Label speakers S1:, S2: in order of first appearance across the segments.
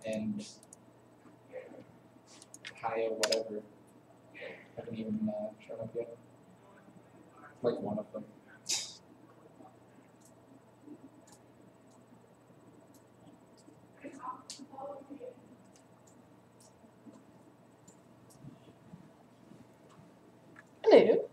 S1: and Kaya, whatever, haven't even shown up yet. Like one of them.
S2: Hello.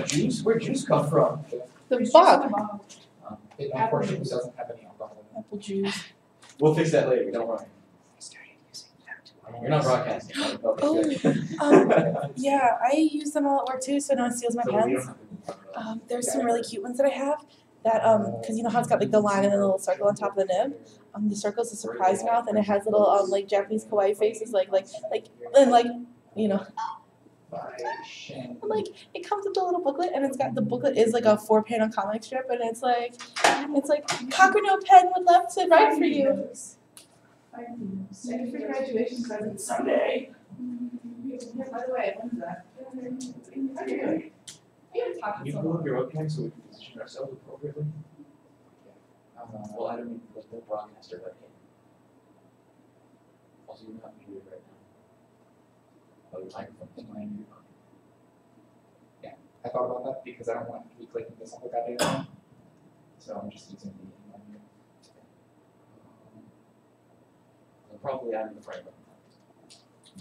S1: Juice? Where'd juice come from?
S2: The bug.
S1: It unfortunately doesn't have any alcohol in it.
S2: Apple juice.
S3: We'll fix that later. Don't worry. You're not broadcasting. Right? Okay, good.
S2: Yeah, I use them all at work too, so no one steals my
S3: So we don't
S2: pens.
S3: have to do
S2: There's some really cute ones that I have. That because you know how it's got like the line and then the little circle on top of the nib. The circle's a surprise mouth, and it has little like Japanese kawaii faces, and like you know. And, like it comes with a little booklet, and it's got the booklet is like a 4-panel comic strip, and it's like Kakuno Pen would love to write for you.
S4: Ready for graduation present someday. Yeah, by the way, when's that?
S3: Can you pull up your webcam so we can position ourselves appropriately? Well, I don't need the broadcaster webcam. Also, you're not muted right now. Oh, your microphone's muted.
S1: Yeah, I thought about that because I don't want to be clicking this on the goddamn. So I'm just using the menu.
S3: I'll probably add in the frame.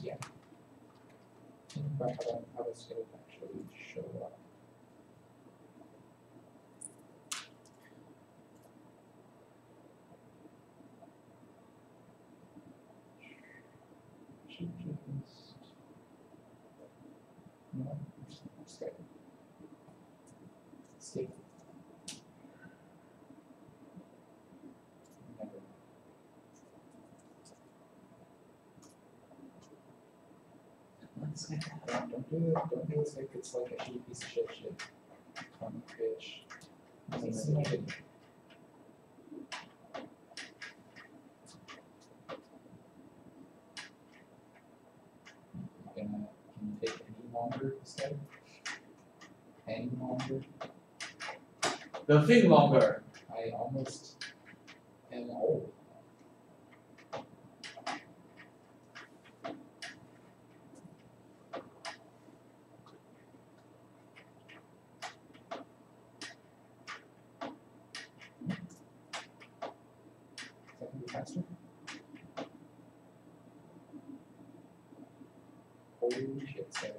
S1: Yeah. But how does it actually show up? Should just no, escape. Escape. Never. Don't do it. Don't do it like it's like a shitty piece of shit. Bitch. Can you take any longer instead? Any longer?
S3: The thing longer.
S1: I almost am old. Faster? Holy shit, Sarah.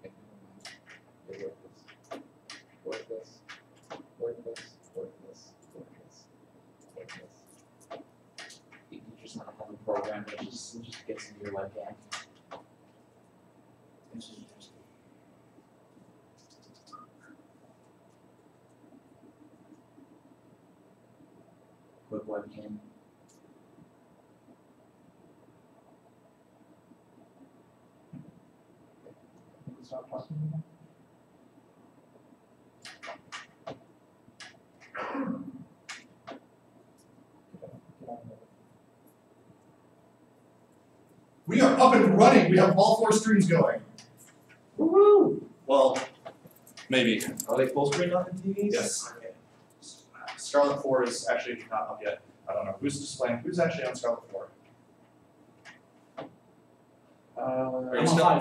S1: Okay, never mind. Worthless. Worthless. Worthless. Worthless. Worthless.
S3: You just want to have a program that just gets into your webcam. Quick webcam.
S1: Stop talking to me.
S5: We are up and running. We have all 4 streams going.
S3: Woohoo!
S5: Well, maybe.
S3: Are they full screen on the TVs?
S5: Yes. Scarlet 4 is actually not up yet. I don't know who's displaying. Who's actually on Scarlet 4? Are you still on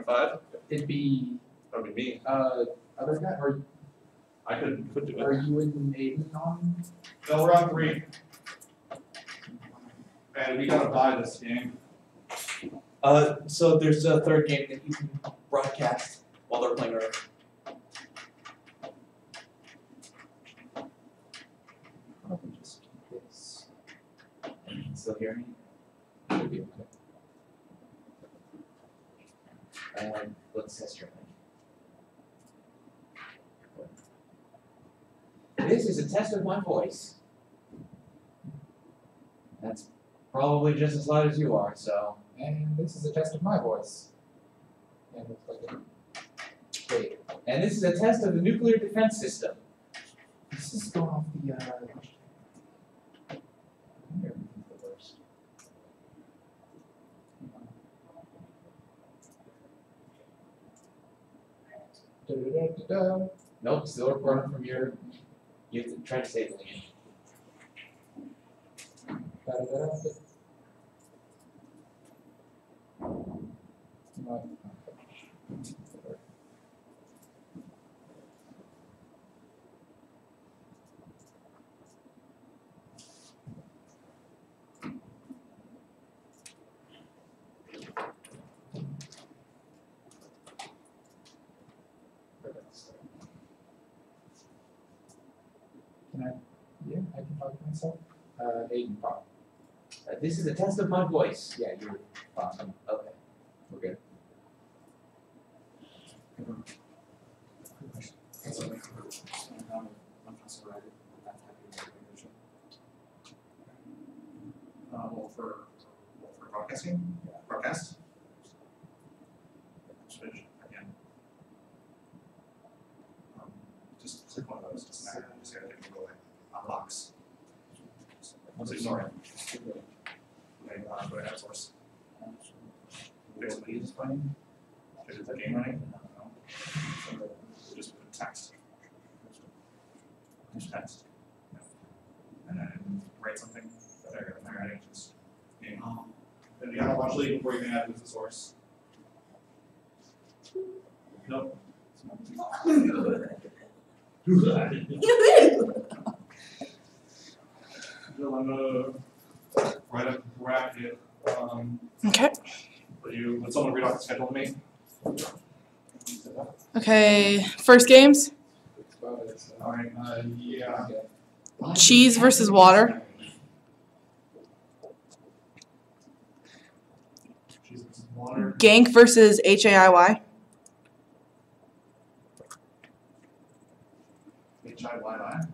S5: 5?
S1: It'd be
S5: That would be me.
S1: other guy, or
S5: I could do
S1: are
S5: it.
S1: you and Aiden on?
S5: No, we're on 3. And we gotta buy this game.
S3: So there's a third game that you can broadcast while they're playing Earth.
S1: Probably just keep this.
S3: You can still hear me?
S1: Should be okay.
S3: Let's test your mic. This is a test of my voice. That's probably just as loud as you are, so.
S1: And this is a test of my voice. And it's like a wait.
S3: And this is a test of the nuclear defense system.
S1: This is going off the I wonder if it's the worst. Da-da-da-da-da.
S3: Nope, still recording from your. You have to try to save the lane.
S1: Da-da-da-da. No. Can I? Yeah, I can talk to myself. Aiden, talk.
S3: This is a test of my voice.
S1: Yeah, you're fine.
S3: Okay, we're good.
S5: For broadcasting, broadcast. Switch again. Just click one of those, just gotta take it away. Unlocks. So ignore it. Okay, go to outsource. Fix the
S1: Is fine.
S5: Is the game running? No. So just put text. Just text. And then write something. There you go. Writing just game. Then you gotta watch lead before you can add who's the source. Nope. Dilemma. Right up, wrap it.
S2: Okay.
S5: Would someone read off the schedule to me?
S2: Okay. First games.
S5: Alright, yeah.
S2: Cheese versus water.
S5: Cheese versus water.
S2: Gank versus HAIY.
S5: HIYI.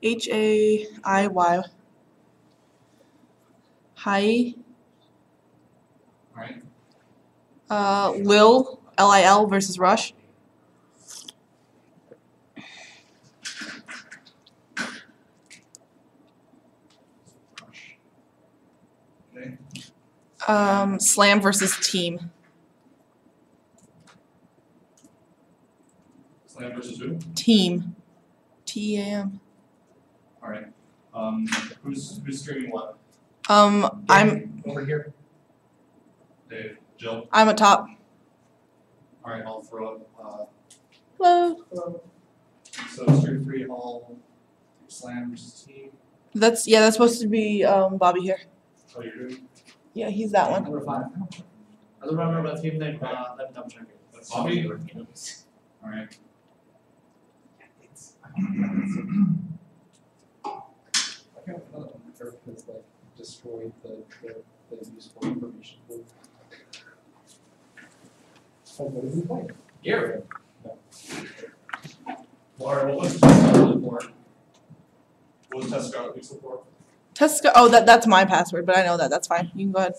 S2: HAIY. Hi.
S5: Alright.
S2: Lil LIL versus Rush.
S5: Okay.
S2: Slam versus Team.
S5: Slam versus who?
S2: Team. TEAM.
S5: Alright. Who's streaming what?
S2: I'm
S1: over here.
S5: Dave, Jill.
S2: I'm at top.
S5: Alright, I'll throw up
S2: Hello.
S5: so stream 3 all Slam versus team.
S2: That's supposed to be Bobby here.
S5: Oh, you're doing?
S2: Yeah, he's that one.
S6: Number 5. I don't remember that team name, let me double check it.
S5: That's Bobby? Alright.
S1: I got another one. Eric has like destroyed the useful information pool. So what is he playing?
S3: Garrett.
S5: Laura, what was Test Scarlet for? What was Test Scarlet useful for?
S2: Tesco. Oh, that's my password, but I know that. That's fine. You can go ahead.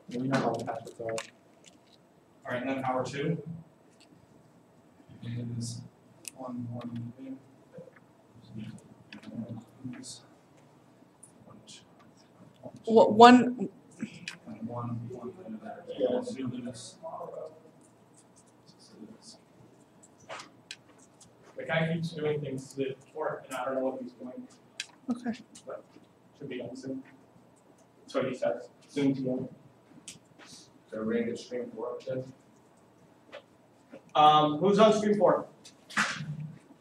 S1: Yeah, we know how the passwords are.
S5: Alright, and then hour 2 is 1 in.
S2: What one?
S5: And one in there.
S1: Yeah.
S5: So you'll do this.
S6: The guy keeps doing things to work, and I don't know what he's doing.
S2: Okay.
S6: But should be on soon. That's what he says. Soon to go.
S3: So we're gonna get stream 4 up then?
S6: Who's on stream 4?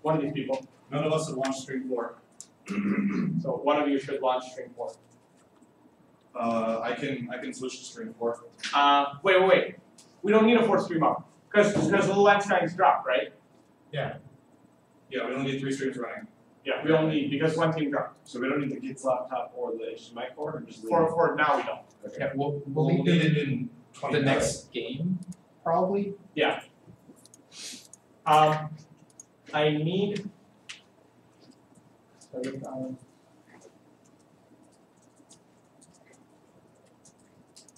S6: One of these people.
S5: None of us have launched stream 4.
S6: So one of you should launch stream 4.
S5: I can switch to stream 4.
S6: Wait. We don't need a 4th stream up. Because the lens guys dropped, right?
S5: Yeah, we only need 3 streams running.
S6: Yeah, we don't need, because one team dropped.
S5: So we don't need the Gits laptop or the HDMI cord, or just leave
S6: For now we don't.
S1: Yeah, we'll
S5: We'll
S1: need
S5: need
S1: it
S5: it in
S1: the
S5: 20
S1: next game, probably.
S6: Yeah. I need,
S1: So,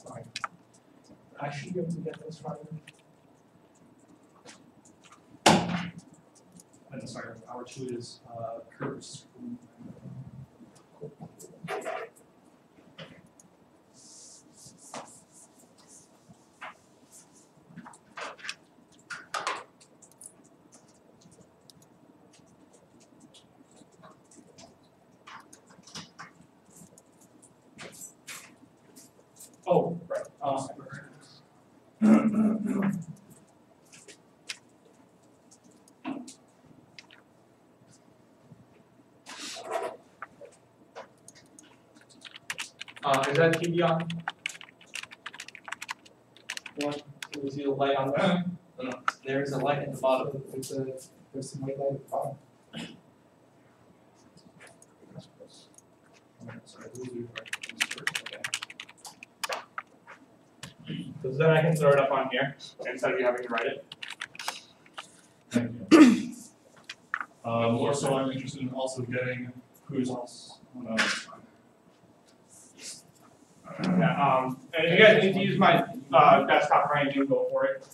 S1: fine.
S6: I should be able to get this Friday.
S5: And sorry, hour 2 is Kurt's.
S6: that TV on? You want to see the light on there?
S3: No, there's a light at the bottom.
S1: There's some white light at the bottom.
S6: So then I can throw it up on here instead of you having to write it.
S5: Thank you. More so, I'm interested in also getting who's else.
S6: Yeah, and if you guys need to use my desktop for anything, go for it.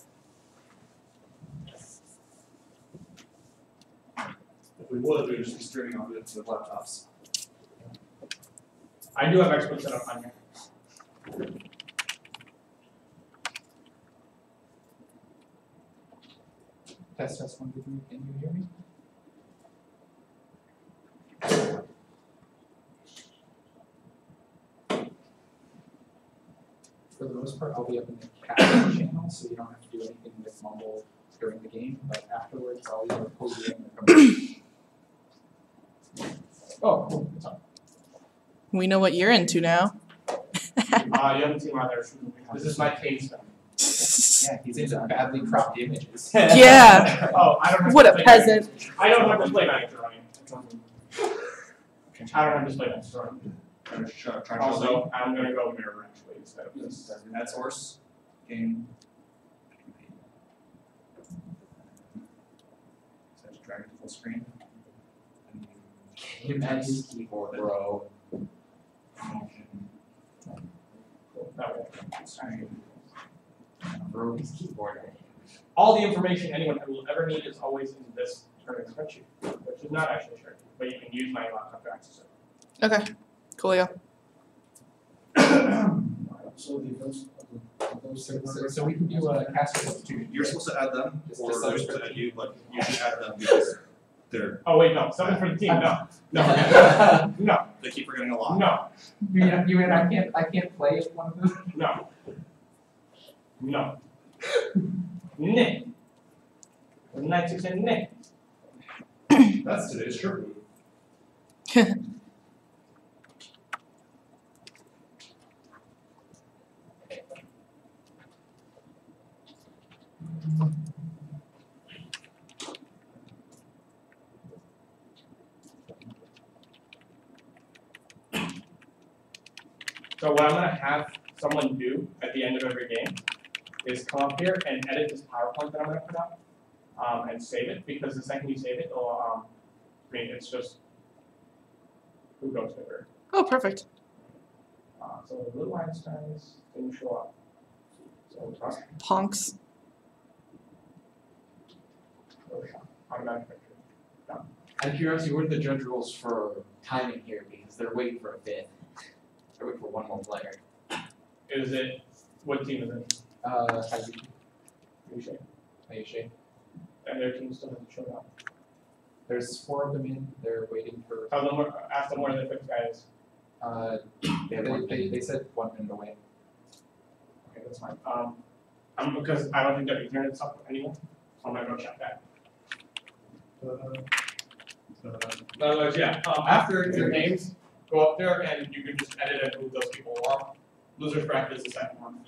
S5: If we would, we would just be streaming off it to the laptops.
S6: I do have expert set up on here.
S1: Test 1, 2, 3. Can you hear me? For the most part, I'll be up in the caption channel, so you don't have to do anything with mumble during the game, but afterwards I'll either pull you in or come in. Oh, cool, it's on.
S2: We know what you're into now.
S6: You haven't seen my other shooting. This is my case film.
S1: Yeah, he's into badly cropped images.
S2: Yeah.
S6: Oh, I don't have
S2: What a
S6: display
S2: peasant.
S6: manager. I don't have display manager running. I don't have display manager running. Also, I'm gonna go mirror actually instead of this.
S5: Ad source, game. So just drag it to full screen.
S1: Him and his keyboard, bro.
S6: That way.
S1: Bro, his keyboard.
S6: All the information anyone will ever need is always in this turning spreadsheet, which is not actually shared, but you can use my laptop to access it.
S2: Okay. Coolio.
S1: So we can do a cast substitution.
S5: You're supposed to add them,
S1: Just
S5: or
S1: a
S5: they're supposed to add you, but you should add them because they're,
S6: Oh wait, no, 7 for the team, no. No, no,
S5: they keep forgetting a lot.
S6: no,
S1: You mean I can't play as one of them?
S6: no. No. Nick. Nice to say Nick.
S5: That's today's shirt move.
S6: So what I'm gonna have someone do at the end of every game is come up here and edit this PowerPoint that I'm gonna put up, and save it, because the second you save it, it'll, I mean, it's just who goes bigger.
S2: Oh, perfect.
S6: So the little Einsteins didn't show up. So,
S2: Honks.
S6: automatic picture.
S7: Out of curiosity, what are the judge rules for timing here? Because they're waiting for a fifth. They're waiting for one more player.
S6: Is it, what team is it?
S1: Ayesha.
S6: And their team still hasn't showed up.
S1: There's 4 of them in. They're waiting for.
S6: Tell them, ask them where the fifth guy is.
S1: They said 1 minute away.
S6: Okay, that's fine. Because I don't think their internet's up anymore, so I'm gonna go check that. Otherwise, yeah, after your names, go up there and you can just edit and move those people along. Loser's bracket is the second one.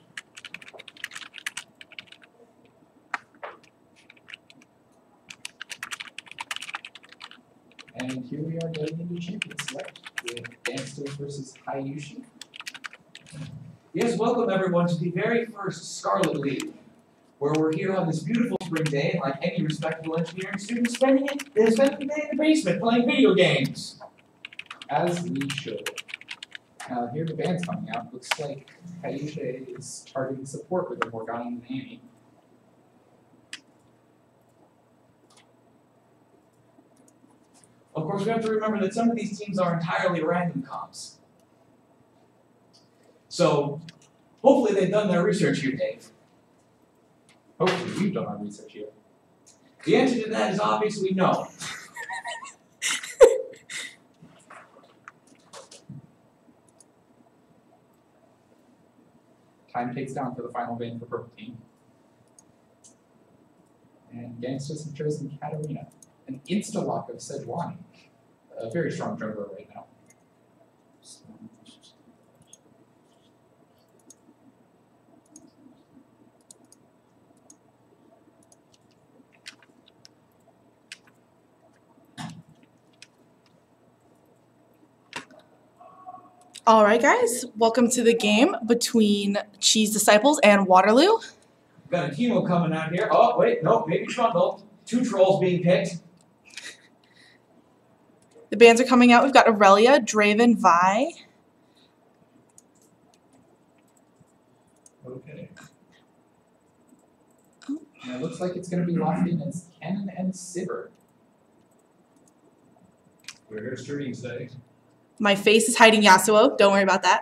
S1: And here we are getting into champion select with Gangsters versus Hayushi.
S7: Yes, welcome everyone to the very first Scarlet League, where we're here on this beautiful spring day, and like any respectable engineering student, spending the day in the basement playing video games.
S1: As we should. Here the band's coming out. Looks like Hayushi is targeting support with a Morgana and Annie.
S7: Of course, we have to remember that some of these teams are entirely random comps. So, hopefully they've done their research here, Dave.
S1: Hopefully we've done our research here.
S7: The answer to that is obviously no.
S1: Time takes down for the final ban for purple team. And Gangsters have chosen Katarina, an insta-lock of Sejuani. A very strong jungler right now.
S2: All right, guys, welcome to the game between Cheese Disciples and Warterloo.
S7: Got a teamo coming out here. Oh, wait, no, maybe Trundle. 2 trolls being picked.
S2: The bands are coming out. We've got Aurelia, Draven, Vi.
S5: Okay.
S1: And it looks like it's going to be locked in as Ken and Sivir.
S5: We're here streaming today.
S2: My face is hiding Yasuo. Don't worry about that.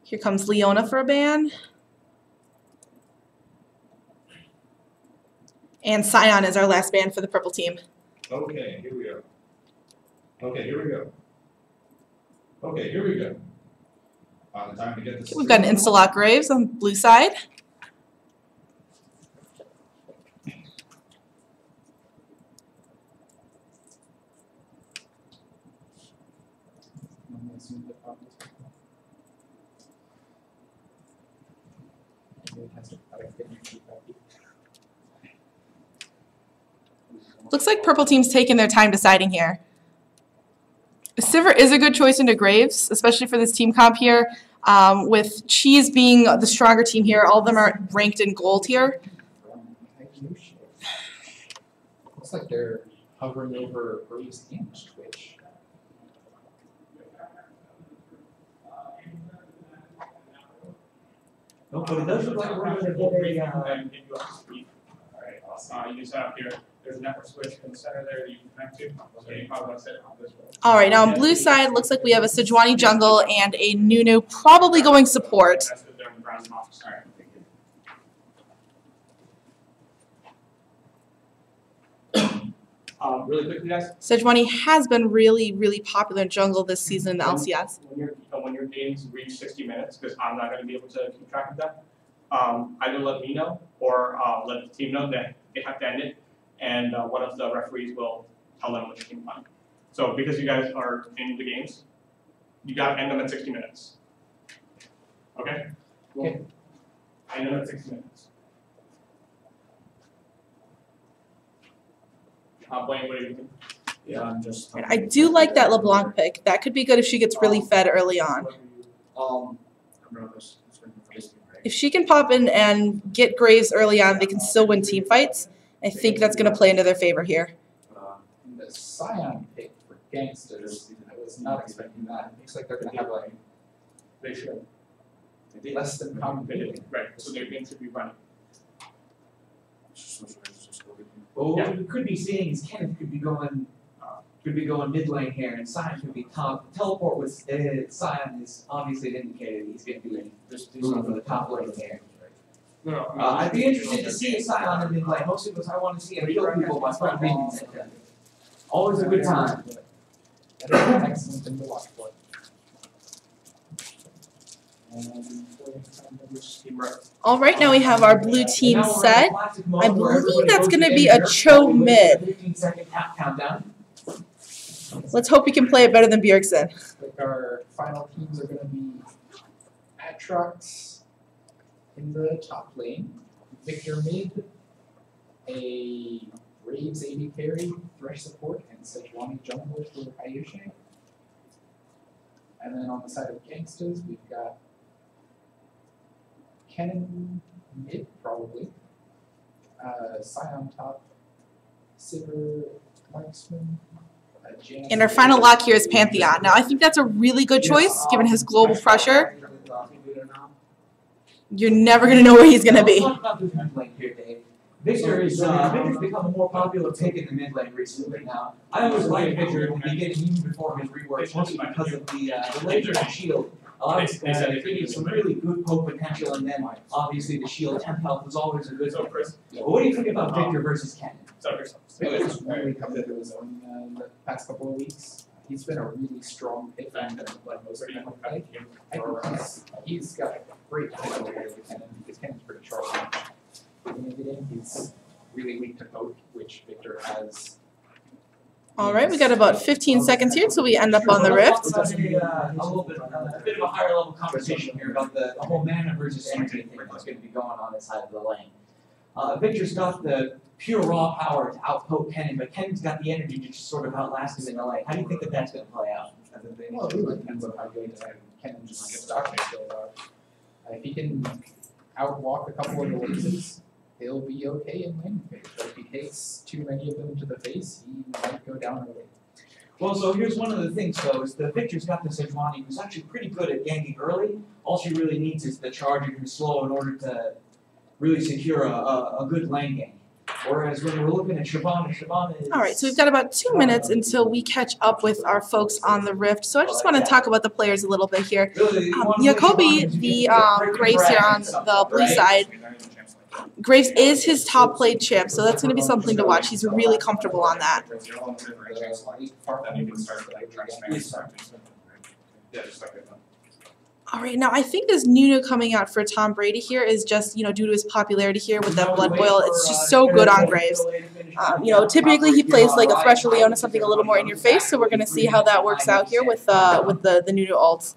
S2: Here comes Leona for a ban. And Scion is our last ban for the purple team.
S5: Okay, here we go. Okay, here we go. Okay, here we go. The time to get this.
S2: We've got an Instalock Graves on the blue side. Looks like purple team's taking their time deciding here. Sivir is a good choice into Graves, especially for this team comp here. With Cheese being the stronger team here, all of them are ranked in gold here.
S1: Looks like they're hovering over Graves and Twitch.
S7: No, but it does look like we're going to get a.
S6: You just have here, there's a network switch in the center there that you can connect to. So you probably want to set it on this one.
S2: All right, now on blue side, looks like we have a Sejuani jungle and a Nunu probably going support.
S6: That's the different browns and office. All right. Really quickly, guys.
S2: Sejuani has been really, really popular in jungle this season in the LCS.
S6: When your games reach 60 minutes, because I'm not going to be able to keep track of that, either let me know or let the team know that they have to end it, and one of the referees will tell them which team won. So because you guys are in the games, you got to end them at 60 minutes. Okay?
S1: Okay.
S6: End them at 60 minutes. Blaine, what do you think?
S3: Yeah, I'm just.
S2: I do like that LeBlanc pick. That could be good if she gets really fed early on.
S3: I'm nervous. It's been crazy, right?
S2: If she can pop in and get Graves early on, they can still win team fights. I think that's going to play into their favor here.
S1: And the Scion pick for Gangsters, I was not expecting that. It looks like they're going to have like
S6: They should.
S1: less than common
S6: They did. Right. So their game should be running.
S7: Well, what we could be seeing is Kenneth could be going mid lane here, and Scion could be top. Teleport with Scion is obviously indicated he's going to be moving for the top lane here.
S6: No,
S7: I'd be interested to see Scion in mid lane, mostly because I want to see him kill people by front minions. Always a good time.
S1: That's an excellent thing to watch for.
S2: All right, now we have our blue team set. I believe that's going to be a Cho mid.
S7: 15-second countdown.
S2: Let's hope we can play it better than Bjergsen.
S1: Like our final teams are going to be Atrox in the top lane, Victor mid, a Graves AD carry, Thresh support, and Sejuani jungle for Ayushe. And then on the side of Gangsters, we've got Kennen mid, probably. Scion top, Sivir, Marksman.
S2: And our final lock here is Pantheon. Now, I think that's a really good choice, given his global pressure. You're never going to know where he's going to be.
S7: Let's talk about this mid lane here, Dave. Victor's become a more popular pick in the mid lane recently now. I always liked Victor in the beginning, even before his rework, mostly because of the laser and shield. It needs some really good poke potential, and then obviously the shield 10 health is always a good. But what do you think about Victor versus Ken?
S1: Victor's really come into his own the past couple of weeks. He's been a really strong pick and like most of them play. I think he's got great potential here with Kennen because Kennen's pretty sharp. He's really weak to poke, which Victor has.
S2: All right, we got about 15 seconds here until we end up on the rift.
S7: A bit of a higher level conversation here about the whole mana versus energy thing that's going to be going on inside of the lane. Victor's got the pure raw power to outpoke Kennen, but Kennen's got the energy to just sort of outlast him in the lane. How do you think that that's going to play out?
S1: Well, it really depends on how good Kennen just gets started. If he can outwalk a couple of the laces, he'll be okay in lane phase. But if he takes too many of them to the face, he might go down early.
S7: Well, so here's one of the things, though, is that Victor's got this Sejuani who's actually pretty good at ganking early. All she really needs is the charger who's slow in order to really secure a good lane game. Whereas when we're looking at Shyvana is...
S2: All right, so we've got about 2 minutes until we catch up with our folks on the rift. So I just want to talk about the players a little bit here. Jacoby, the Graves here on the blue side, Graves is his top played champ, so that's going to be something to watch. He's really comfortable on that. All right, now I think this new coming out for Tom Brady here is just, due to his popularity here with that blood boil. It's just so good on Graves. Typically he plays like a Thresh or Leona, something a little more in your face, so we're going to see how that works out here with the new ults.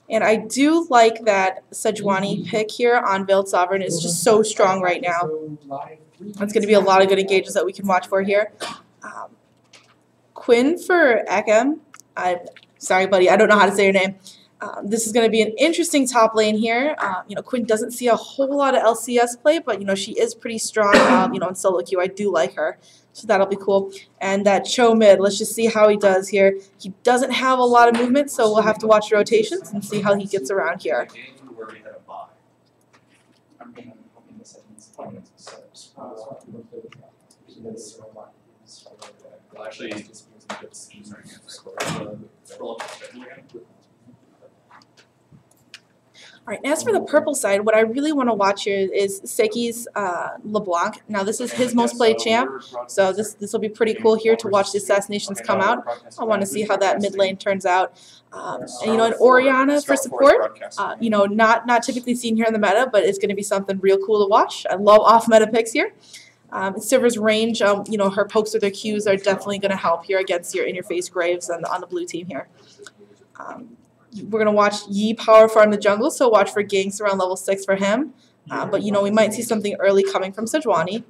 S2: And I do like that Sejuani pick here on Veiled Sovereign is just so strong right now. That's going to be a lot of good engages that we can watch for here. Quinn for Ekem. Sorry, buddy, I don't know how to say your name. This is going to be an interesting top lane here. Quinn doesn't see a whole lot of LCS play, but, she is pretty strong, in solo queue. I do like her. So that'll be cool. And that Cho mid, let's just see how he does here. He doesn't have a lot of movement, so we'll have to watch rotations and see how he gets around here.
S5: Well, actually,
S2: All right, as for the purple side, what I really want to watch here is Seki's LeBlanc. Now, this is his most played champ, so this will be pretty cool here to watch the assassinations come out. I want to see how that mid lane turns out. And, an Orianna for support, not typically seen here in the meta, but it's going to be something real cool to watch. I love off-meta picks here. Sivir's range, her pokes or their Qs are definitely going to help here against your in-your-face Graves on the blue team here. We're going to watch Yi power farm the jungle, so watch for ganks around level 6 for him. But, we might see something early coming from Sejuani.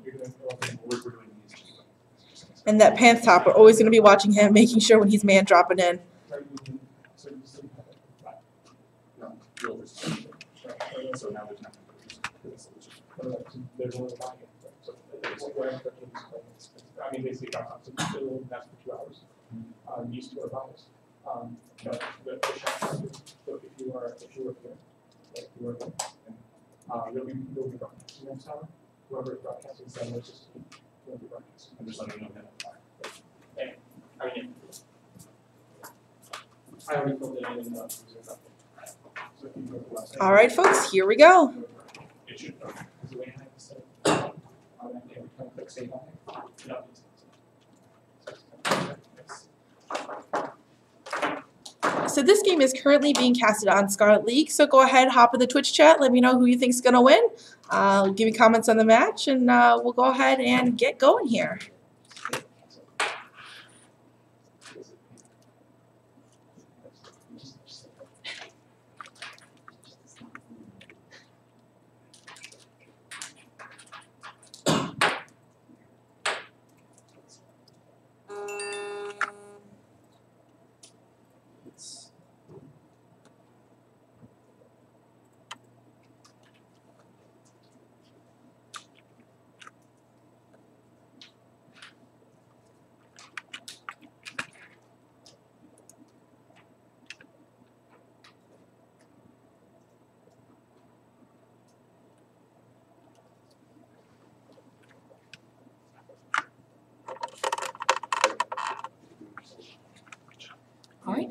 S2: And that Panth top, we're always going to be watching him, making sure when he's man dropping in.
S5: So now there's nothing.
S6: I mean, basically, that's for 2 hours. These two are biased. But so if you were here, you'll be broadcasting next hour. Whoever is broadcasting 7 or 16, you'll be broadcasting.
S5: I'm just letting you know that.
S6: I already filled it in the
S2: All right, folks, here we go.
S6: It should. Is the way I have to say it. Click save on it. No.
S2: So this game is currently being casted on Scarlet League, so go ahead, hop in the Twitch chat, let me know who you think's going to win. Give me comments on the match, and we'll go ahead and get going here.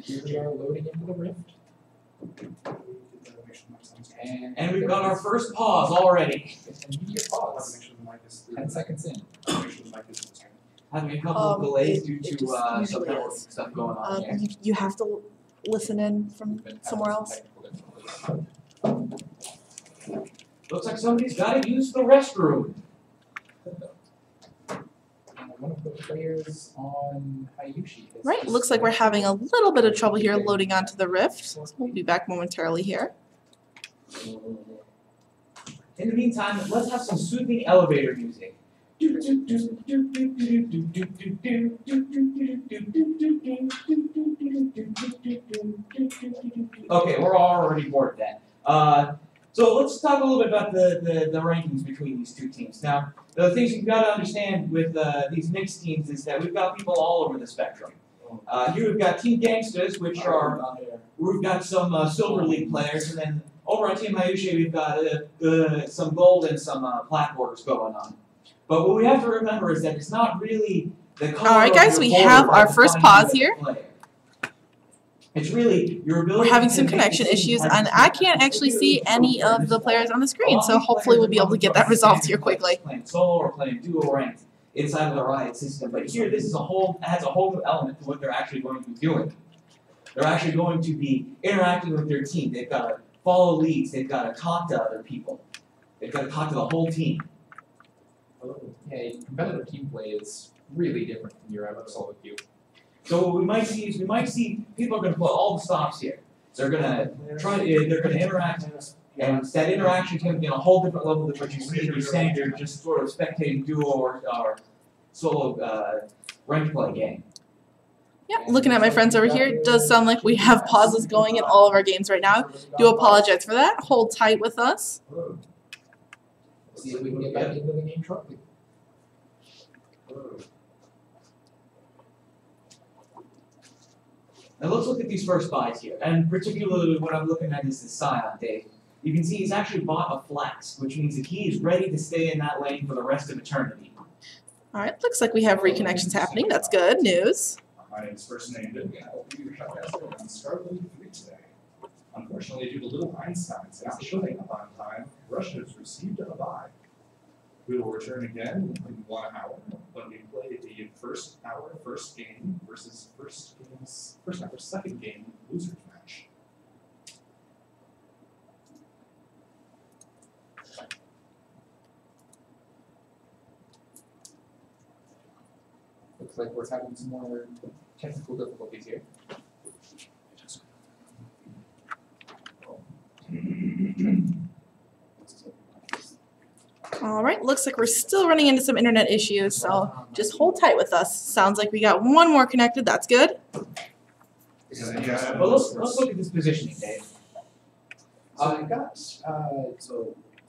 S1: Here we are loading into the rift.
S7: And we've got our first pause already.
S1: Immediate pause. 10 seconds in.
S7: Having a couple of delays due
S2: it
S7: to
S2: just
S7: some
S2: usually
S7: network
S2: is.
S7: stuff going on here.
S2: You have to listen in from somewhere else.
S7: Looks like somebody's got to use the restroom.
S1: One of those players on Hayushi.
S2: Right, looks like we're having a little bit of trouble here loading onto the Rift. So we'll be back momentarily here.
S7: In the meantime, let's have some soothing elevator music. Okay, we're already bored of that. So let's talk a little bit about the rankings between these two teams. Now, the things you've got to understand with these mixed teams is that we've got people all over the spectrum. Here we've got Team Gangstas, we've got some Silver League players, and then over on Team Hayushi we've got some gold and some plat borders going on. But what we have to remember is that it's not really the color.
S2: All right, guys, we have our first pause here.
S7: It's really your ability.
S2: We're having some connection issues, and I can't actually see any of the players on the screen, so hopefully we'll be able to get that resolved here quickly.
S7: Playing solo or playing duo ranked inside of the Riot system, but here this is adds a whole new element to what they're actually going to be doing. They're actually going to be interacting with their team. They've got to follow leads. They've got to talk to other people. They've got to talk to the whole team.
S1: Yeah, competitive team play is really different from your average solo queue.
S7: So what we might see is people are going to put all the stops here. So they're going to they're going to interact, and that interaction is going to be on a whole different level than what you see if you're saying they're just sort of spectating duo or solo ranked play game.
S2: Yeah, looking at my friends over here, it does sound like we have pauses going in all of our games right now. Do apologize for that. Hold tight with us.
S1: See if we can get back into the game shortly.
S7: Now let's look at these first buys here, and particularly what I'm looking at is the Scion, Dave. You can see he's actually bought a flex, which means that he is ready to stay in that lane for the rest of eternity.
S2: All right, looks like we have reconnections happening. That's good news.
S5: My name is first name on Scarlet 3 today. Unfortunately, due to little Einstein's not showing up on time, Russia has received a bye. We will return again in 1 hour when we play the first hour, first game versus second game losers match.
S1: Looks like we're having some more technical difficulties here.
S2: All right, looks like we're still running into some internet issues, so just hold tight with us. Sounds like we got one more connected. That's good.
S5: Yeah.
S7: But let's look at this positioning, Dave.
S1: I've got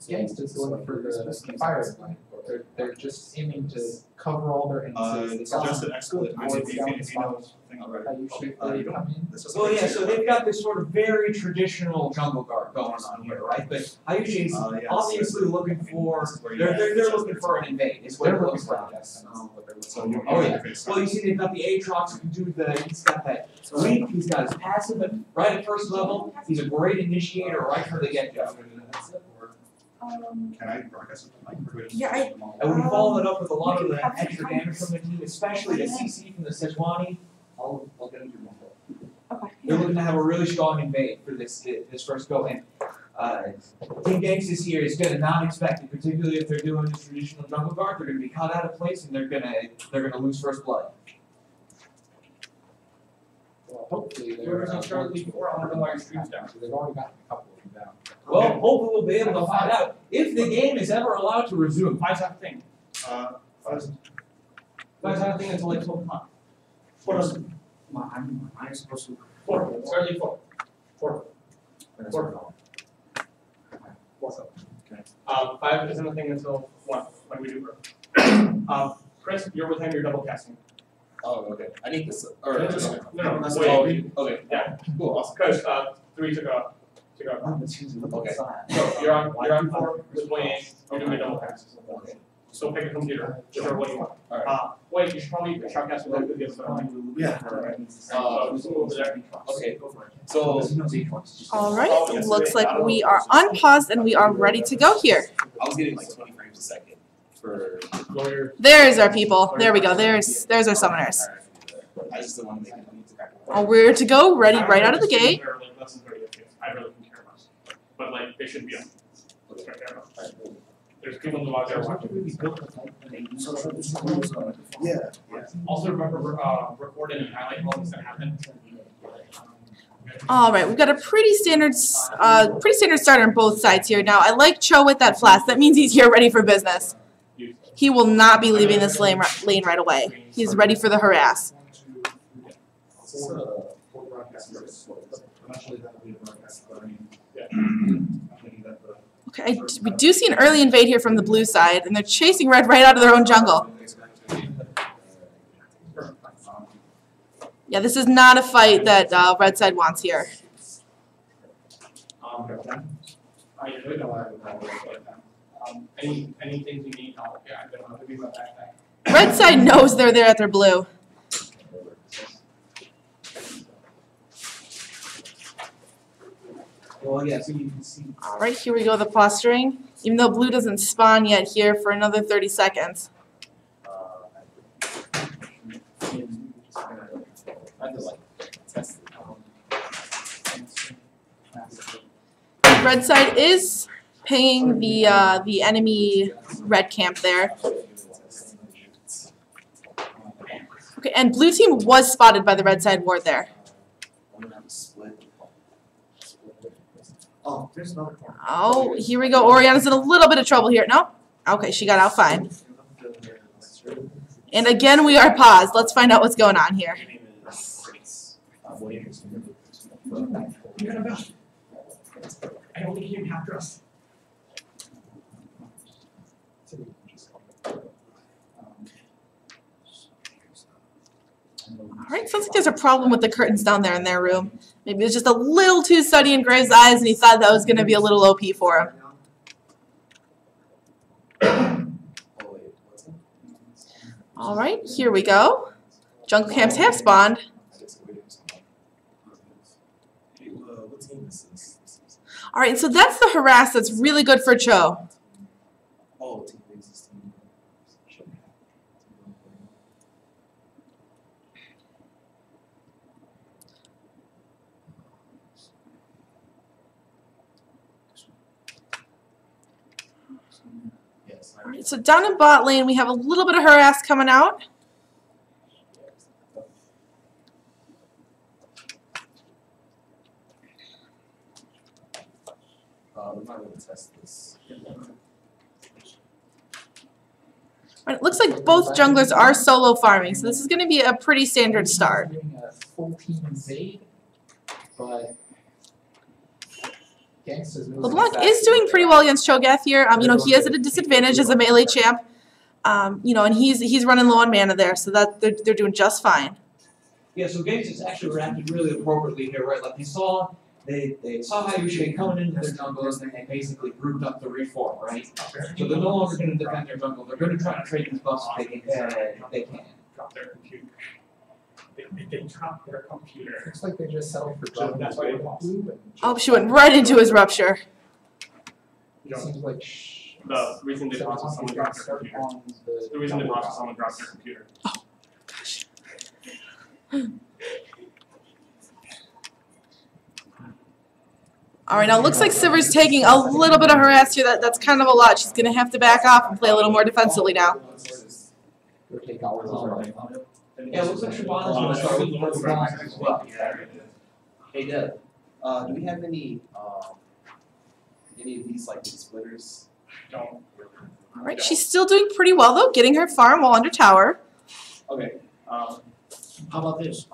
S1: Gangstas going for the fire line. They're just aiming to cover all their entrances.
S5: It's just an excellent. I mean, if you know thing already.
S7: Well, yeah, so they've got this sort of very traditional jungle guard going on here, right? But Hayushi's obviously looking for, they're looking for an invade, is what it looks like. Oh yeah, well you see they've got the Aatrox who can do he's got that leap, he's got his passive right at first level, he's a great initiator right from the get-go.
S5: Can I broadcast it to Mike?
S4: Yeah,
S7: And we follow it up with a lot of the extra damage from the team, especially the CC from the Sejuani.
S5: I'll get into one.
S4: Okay.
S7: They're looking to have a really strong invade for this first go in. Team Gangstas here is going to not expect it, particularly if they're doing this traditional jungle guard. They're going to be caught out of place and they're going to lose first blood.
S1: Well, hopefully
S6: Whoever's
S1: they're
S6: on Charlie League 4, I want to know why your stream's down.
S1: They've already gotten a couple of them down.
S7: Well, hopefully we'll be able to find out if the game is ever allowed to resume.
S6: Why's that thing?
S7: Why's that thing until like 12 o'clock?
S5: I'm supposed to.
S6: 4. Start League 4. 4. 4.
S5: Okay.
S6: 5 isn't a thing until 1 when we do group. Chris, you're with him, you're double casting.
S5: Oh, okay. I need this. Or
S6: No,
S5: that's
S6: wait.
S5: Okay.
S6: Yeah.
S5: Cool. Awesome.
S6: Because 3 to go.
S5: Okay.
S6: So you're on 4 with Wayne, you're doing a double cast.
S5: Okay.
S6: So pick a computer, whichever one you want.
S5: Alright.
S6: Wait, you should probably shoutcast with the other one.
S5: Yeah.
S6: So over there.
S5: Okay. Go for it. So
S2: All right, looks like we are unpaused and we are ready to go here.
S5: I was getting like 20 frames a second for lawyer.
S2: There's our people. There we go. There's our summoners.
S5: I just don't want to make it.
S2: All we're to go, ready right out of the gate.
S6: They're like less than 30 FPS. I really don't care much. But like they should be on. There's people who out there watching.
S5: Yeah.
S6: Also remember, record any highlight moments that happen.
S2: All right, we've got a pretty standard start on both sides here. Now, I like Cho with that flash. That means he's here ready for business. He will not be leaving this lane right away. He's ready for the harass. Okay, we do see an early invade here from the blue side, and they're chasing red right out of their own jungle. Yeah, this is not a fight that red side wants here.
S6: Anything you need, I'll give you my backpack.
S2: Red side knows they're there at their blue.
S7: Well, yeah, so you can see.
S2: All right, here we go, the posturing. Even though blue doesn't spawn yet here for another 30 seconds. Red side is pinging the enemy red camp there. Okay, and blue team was spotted by the red side ward there.
S3: Oh, there's another corner.
S2: Oh, here we go. Oriana's in a little bit of trouble here. No? Okay, she got out fine. And again, we are paused. Let's find out what's going on here.
S6: I don't think he even have trust.
S2: All right, sounds like there's a problem with the curtains down there in their room. Maybe it was just a little too sunny in Graves' eyes, and he thought that was going to be a little OP for him. All right, here we go. Jungle camps have spawned. All right, so that's the harass that's really good for Cho. All right, so down in bot lane, we have a little bit of harass coming out.
S3: We might want to test this.
S2: All right, it looks like both junglers are solo farming, so this is going to be a pretty standard start.
S1: Doing a full team invade, but
S2: LeBlanc is doing pretty well against Cho'Gath here. You know, he is at a disadvantage as a melee champ. You know, and he's running low on mana there, so that they're doing just fine.
S7: Yeah, so Games is actually reacted really appropriately here, right? Like they saw how you should be coming into their jungle, and then they basically grouped up the reform, right? So they're no longer going to defend their jungle. They're going to try to trade these buffs if they can.
S6: Drop their computer. They dropped their computer.
S1: Looks like they just settled for dropping
S6: That's why they lost.
S1: blue.
S2: Oh, she went right into his rupture.
S1: Seems like
S6: The reason they lost is someone dropped their computer. The reason they lost is someone dropped their computer.
S2: Gosh. All right, now it looks like Siver's taking a little bit of harass here. That's kind of a lot. She's going to have to back off and play a little more defensively now.
S7: Yeah, it looks like Shabana's going to start with the first round as well.
S3: Hey Deb, do we have any of these like splitters?
S6: Don't.
S2: All right, she's still doing pretty well, though, getting her farm while under tower.
S3: Okay.
S1: How about this?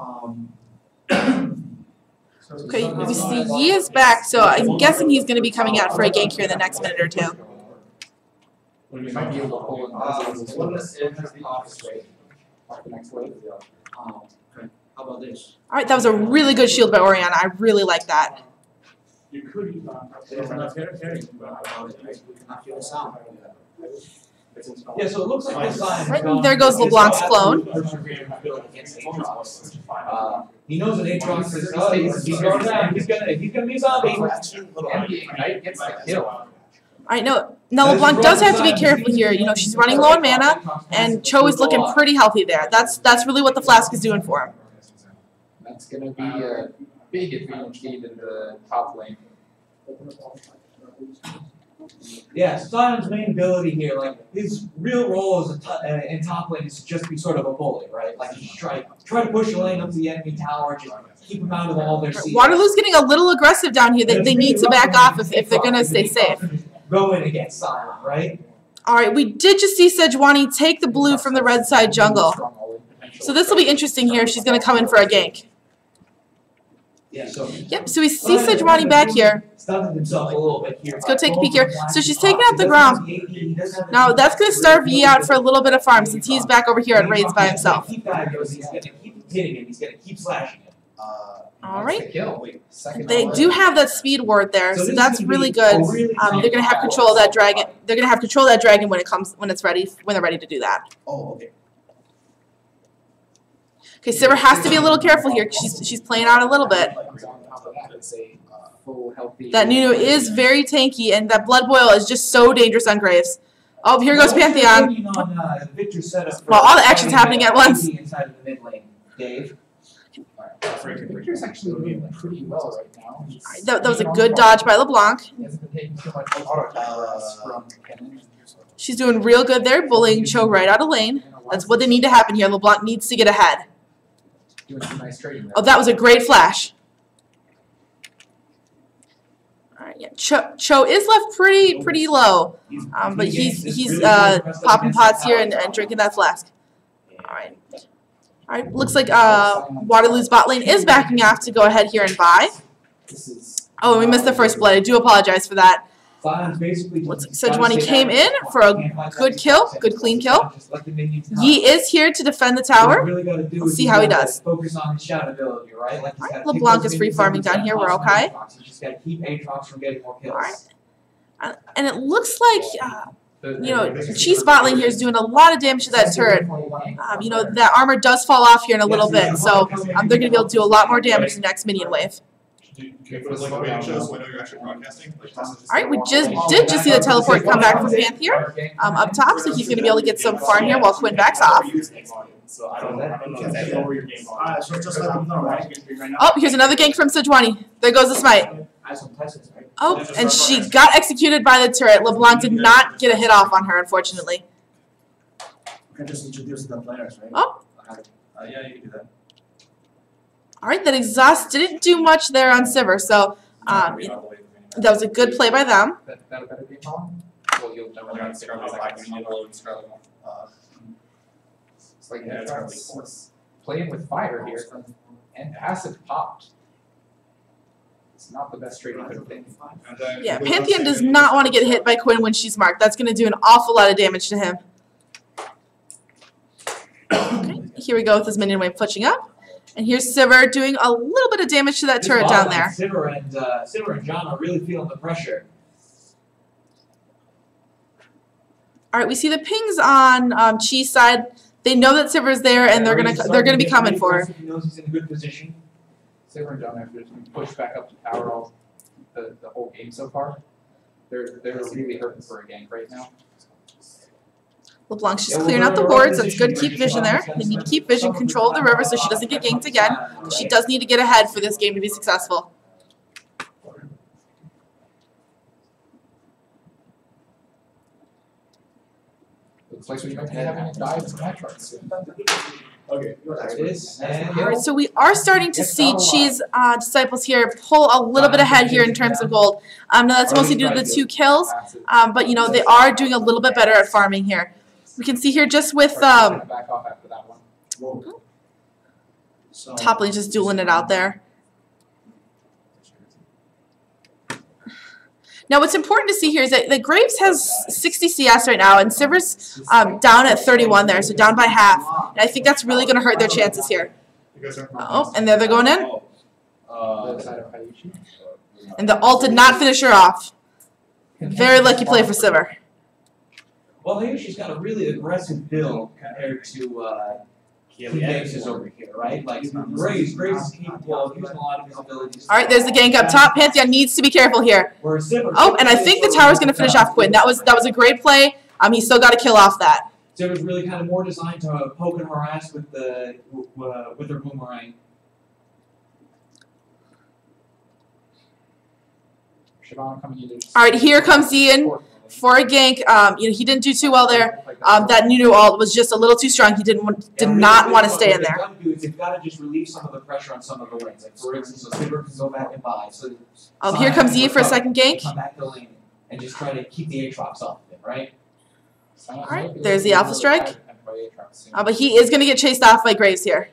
S2: Okay, we see Yi is back, so I'm guessing he's going to be coming out for a gank here in the next minute or two.
S1: We might be able to pull in the next wave.
S3: How about this?
S2: All right, that was a really good shield by Oriana. I really like that.
S6: You could use
S7: Yeah, so it looks like this line.
S2: Right, and there goes LeBlanc's clone.
S7: He knows that Aatrox is he's going down. He's gonna be a zombie.
S1: Gets the kill.
S2: All right, now LeBlanc does have to be careful here. You know, she's running low on mana, and Cho is looking pretty healthy there. That's really what the flask is doing for him.
S1: That's going to be a big advantage in the top lane.
S7: Yeah, Sion's main ability here, like his real role as in top lane is to just be sort of a bully, right? Like just try to push the lane up to the enemy tower, just keep them out of all their CS.
S2: Waterloo's getting a little aggressive down here. They need to back off if they're gonna stay safe.
S7: Go in against Sion, right?
S2: All right, we did just see Sejuani take the blue from the red side jungle. So this will be interesting here if she's gonna come in for a gank.
S7: Yeah, so
S2: Yep, so we see Sejuani back here.
S7: stunted himself a little bit here.
S2: Let's go take a peek here. So she's taking out the ground. Now that's going to starve Yi out for a little bit of farm since he's back over here at raids by himself.
S7: He's gonna keep hitting him. He's gonna keep slashing him.
S2: All right.
S1: Second
S2: They do have that speed ward there, so that's really good. They're going to have control of that dragon. They're going to have control of that dragon when they're ready to do that.
S7: Oh, okay.
S2: Okay, Sivir has to be a little careful here. She's playing out a little bit. That Nunu is very tanky, and that Blood Boil is just so dangerous on Graves. Oh, here goes Pantheon. Well, all the action's happening at once.
S7: Inside of the mid lane, Dave.
S1: Victor's actually doing pretty well right now.
S2: That was a good dodge by LeBlanc.
S1: He hasn't been taking too much from Kennen.
S2: She's doing real good there, bullying Cho right out of lane. That's what they need to happen here. LeBlanc needs to get ahead.
S1: Doing some nice trading there.
S2: Oh, that was a great flash. All right, yeah. Cho is left pretty low, but he's popping pots here and drinking that flask. All right. All right, looks like Waterloo's bot lane is backing off to go ahead here and buy. Oh, we missed the first blood. I do apologize for that. Looks like Sejuani came in for a good kill, good clean kill. Yi is here to defend the tower. We'll see how he does.
S7: Focus on his shot ability, right? Like
S2: All right, LeBlanc is free farming down here. We're okay.
S7: Just gotta keep Aatrox from getting more kills.
S2: All right. And it looks like, you know, Chi's bot lane here is doing a lot of damage to that turret. You know, that armor does fall off here in a little bit, so they're going to be able to do a lot more damage the next minion wave. Alright, we did just see the teleport come back from Pantheon up top, so he's going to be able to get some farm here while Quinn backs off. Oh, here's another gank from Sejuani. There goes the smite. Oh, and she got executed by the turret. LeBlanc did not get a hit off on her, unfortunately.
S3: Just introduce the players, right?
S2: Oh.
S3: Yeah, you can do that.
S2: Alright, that exhaust didn't do much there on Sivir, so that was a good play by them.
S1: That better be wrong? Well, you'll never know. It's like Aatrox playing with fire here, and passive popped. It's not the best trade he could have been.
S2: Yeah, Pantheon does not want to get hit by Quinn when she's marked. That's going to do an awful lot of damage to him. Okay, here we go with his minion wave pushing up. And here's Sivir doing a little bit of damage to that turret down there.
S7: Sivir and John are really feeling the pressure.
S2: All right, we see the pings on Chi's side. They know that Sivir's there, and they're gonna be coming for her.
S7: He knows he's in a good position.
S1: Sivir and John have just been pushed back up to tower all the whole game so far. They're really hurting for a gank right now.
S2: LeBlanc's just clearing out the wards. That's good. Keep vision there. They need to keep vision, control the river so she doesn't get ganked again. She does need to get ahead for this game to be successful.
S1: Looks like we might be having a dive to Aatrox soon.
S3: Okay,
S7: There it is.
S2: All right, so we are starting to see Chi's disciples here pull a little bit ahead here in terms of gold. Now that's mostly due to the 2 kills, but you know they are doing a little bit better at farming here. We can see here just with
S1: Back off after that one.
S2: top lane just dueling it out there. Now what's important to see here is that Graves has 60 CS right now, and Sivir's down at 31 there, so down by half. And I think that's really going to hurt their chances here. Oh, and there they're going in. And the ult did not finish her off. Very lucky play for Sivir.
S7: Well, here she's got a really aggressive build compared to Graves over here, right? Like Graves is capable of using a lot of his abilities.
S2: All right, there's the gank up top. Pantheon needs to be careful here. Oh, and I think the tower's going to finish off Quinn. That was a great play. He still got to kill off that.
S7: Sivir's really kind of more designed to poke and harass with her boomerang.
S1: Shyvana coming in.
S2: All right, here comes Ian for a gank. You know, he didn't do too well there. That Nunu ult was just a little too strong. He did not want to stay in there.
S7: What they've got to do is they've got to just relieve some of the pressure on some of the lanes. Like for instance, so Silver can go back and buy. So
S2: Here comes Ian for a second gank.
S7: come back to lane and just try to keep the Aatrox off of it, right?
S2: All right, there's the Alpha Strike. But he is going to get chased off by Graves here.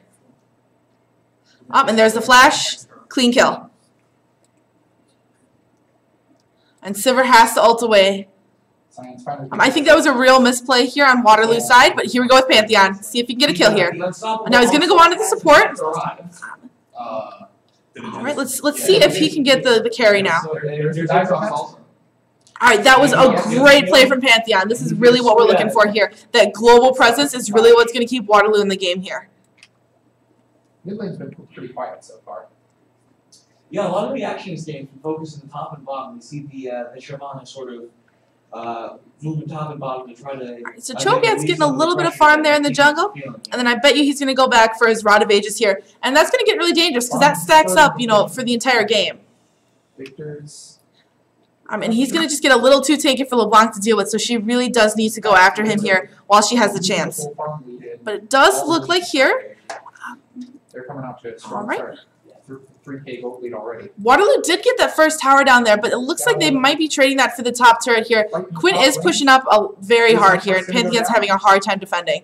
S2: And there's the flash. Clean kill. And Sivir has to ult away. I think that was a real misplay here on Waterloo's side, but here we go with Pantheon. See if he can get a kill here. And now he's going to go on to the support. All right, let's see if he can get the carry now. All right, that was a great play from Pantheon. This is really what we're looking for here. That global presence is really what's going to keep Waterloo in the game here.
S1: Mid lane's been pretty quiet so far.
S7: Yeah, a lot of the action is getting focused on the top and bottom. You see the Shyvana sort of moving top and bottom to try to.
S2: Right, so Cho'Gath's getting a little bit of farm there in the jungle, and then I bet you he's going to go back for his Rod of Ages here, and that's going to get really dangerous because that stacks up, you know, for the entire game.
S1: Victor's.
S2: And he's going to just get a little too tanky for LeBlanc to deal with, so she really does need to go after him here while she has the chance. But it does look like here.
S1: They're coming out to a strong start. 3K gold lead already.
S2: Waterloo did get that first tower down there, but it looks like they might be trading that for the top turret here. Quinn is pushing up very hard here, and Pantheon's having a hard time defending.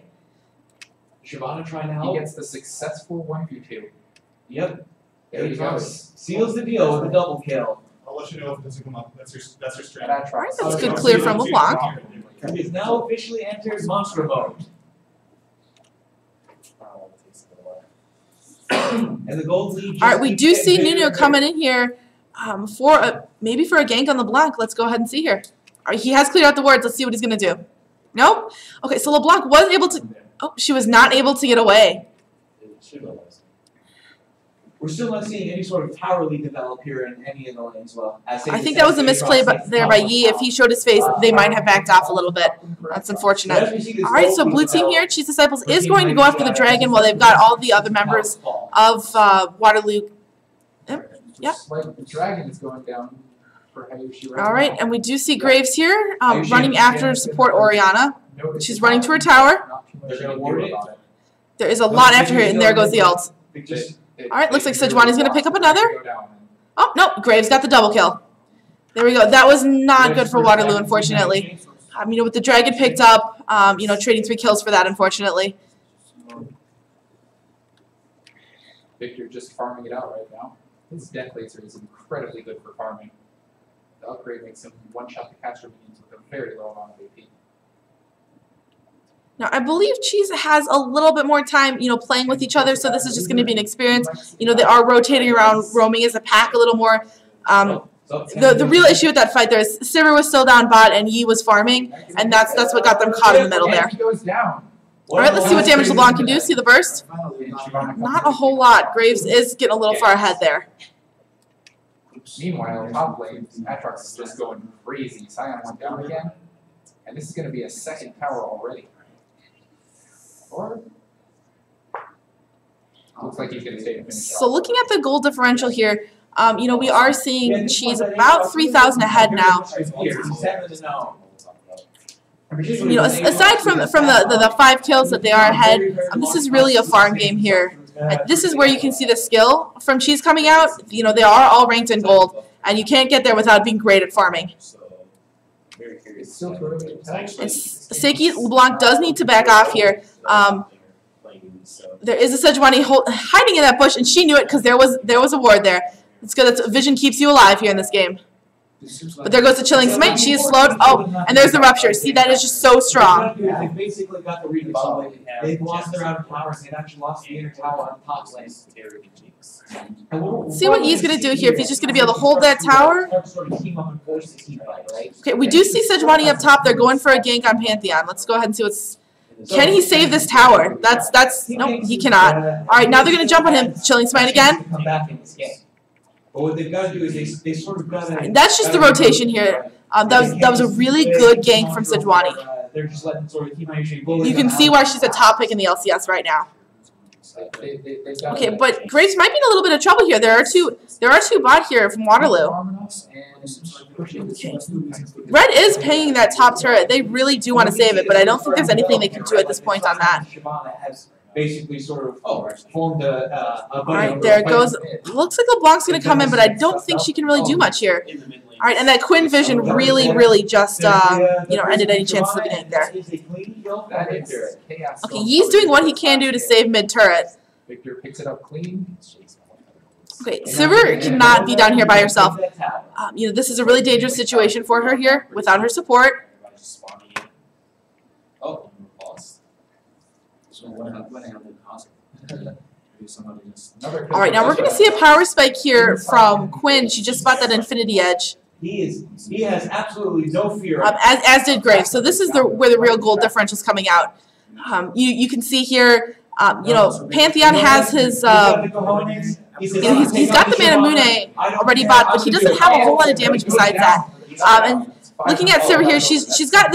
S7: Shyvana trying to help.
S1: He gets the successful 1v2.
S7: Yep.
S1: There he goes.
S7: Seals the deal with a double kill.
S5: I'll let you know if it doesn't come up. That's your strand.
S1: Alright,
S2: that's a good clear from LeBlanc.
S7: He has now officially entered monster mode. And the gold lead.
S2: All right, we do see Nuno coming in here maybe for a gank on LeBlanc. Let's go ahead and see here. All right, he has cleared out the wards. Let's see what he's going to do. Nope. Okay, so LeBlanc was able to. Oh, she was not able to get away.
S7: We're still not seeing any sort of tower lead develop here in any of the lanes. Well,
S2: I think that was a misplay there by Yi. If he showed his face, they might have backed off a little bit. That's unfortunate. All right, so blue team here, Cheese Disciples is going to go after the dragon while they've got all the other members of Waterloo. Yep.
S1: The dragon is going down for Hayushi right
S2: All right,
S1: now.
S2: and we do see Graves here running after support Oriana. She's running to her tower. There is a lot after her, and there goes the ult. All right, looks like Sejuani's going to pick up another. Oh, no, Graves got the double kill. There we go. That was not good for Waterloo, unfortunately. You know, with the dragon picked up, you know, trading 3 kills for that, unfortunately.
S1: Victor just farming it out right now. His Death Laser is incredibly good for farming. The upgrade makes him one-shot the caster minions with a very low amount of AP.
S2: Now, I believe Cheese has a little bit more time, you know, playing with each other, so this is just going to be an experience. You know, they are rotating around, roaming as a pack a little more. The real issue with that fight there is Sivir was still down bot and Yi was farming, and that's what got them caught in the middle there. All right, let's see what damage LeBlanc can do. See the burst? Not a whole lot. Graves is getting a little far ahead there.
S1: Meanwhile, top lane, Aatrox is just going crazy. Sion went down again, and this is going to be a second tower already. Or looks like he's going to stay and finish.
S2: So looking at the goal differential here, you know, we are seeing Cheese about 3,000 ahead now. You know, aside from the 5 kills that they are ahead, this is really a farm game here. And this is where you can see the skill from Cheese coming out. You know, they are all ranked in gold, and you can't get there without being great at farming. And Seiki LeBlanc does need to back off here. There is a Sejuani hiding in that bush, and she knew it because there was a ward there. It's good that vision keeps you alive here in this game. But there goes the Chilling Smite. She is slowed. Oh, and there's the Rupture. See, that is just so strong.
S7: They basically got the redevelop. They've lost their outer towers. They've actually lost the inner tower on top lane.
S2: See what he's going to do here. If he's just going to be able to hold that tower. Okay, we do see Sejuani up top. They're going for a gank on Pantheon. Let's go ahead and see what's... Can he save this tower? Nope, he cannot. All right, now they're going to jump on him. Chilling Smite again.
S7: Come back in this game. But what they've got to do is they sort of got to...
S2: That's just the rotation here. That was a really good gank from Sejuani.
S7: They're just letting sort of
S2: You can see why she's a top pick in the LCS right now.
S1: They've got
S2: Okay, but Graves might be in a little bit of trouble here. There are two bot here from Waterloo. Red is paying that top turret. They really do want to save it, but I don't think there's anything they can do at this point on that.
S7: Basically sort of formed a
S2: Alright, there it goes. Looks like LeBlanc's going to come in, but I don't think she can really do much here. Alright, and that Quinn vision really just, ended any chances of getting there. Okay, Yee's doing what he can do to save mid-turret.
S1: Victor picks it up clean.
S2: Okay, Sivir cannot be down here by herself. This is a really dangerous situation for her here without her support.
S3: Oh, lost. So what happened?
S2: Alright, now we're going to see a power spike here from Quinn. She just bought that Infinity Edge.
S7: He has absolutely no fear.
S2: As did Graves. So this is where the real gold differential is coming out. You can see here, Pantheon has his, he's got the Mana Mune already bought, but he doesn't have a whole lot of damage besides that. And looking at Sivir here, she's got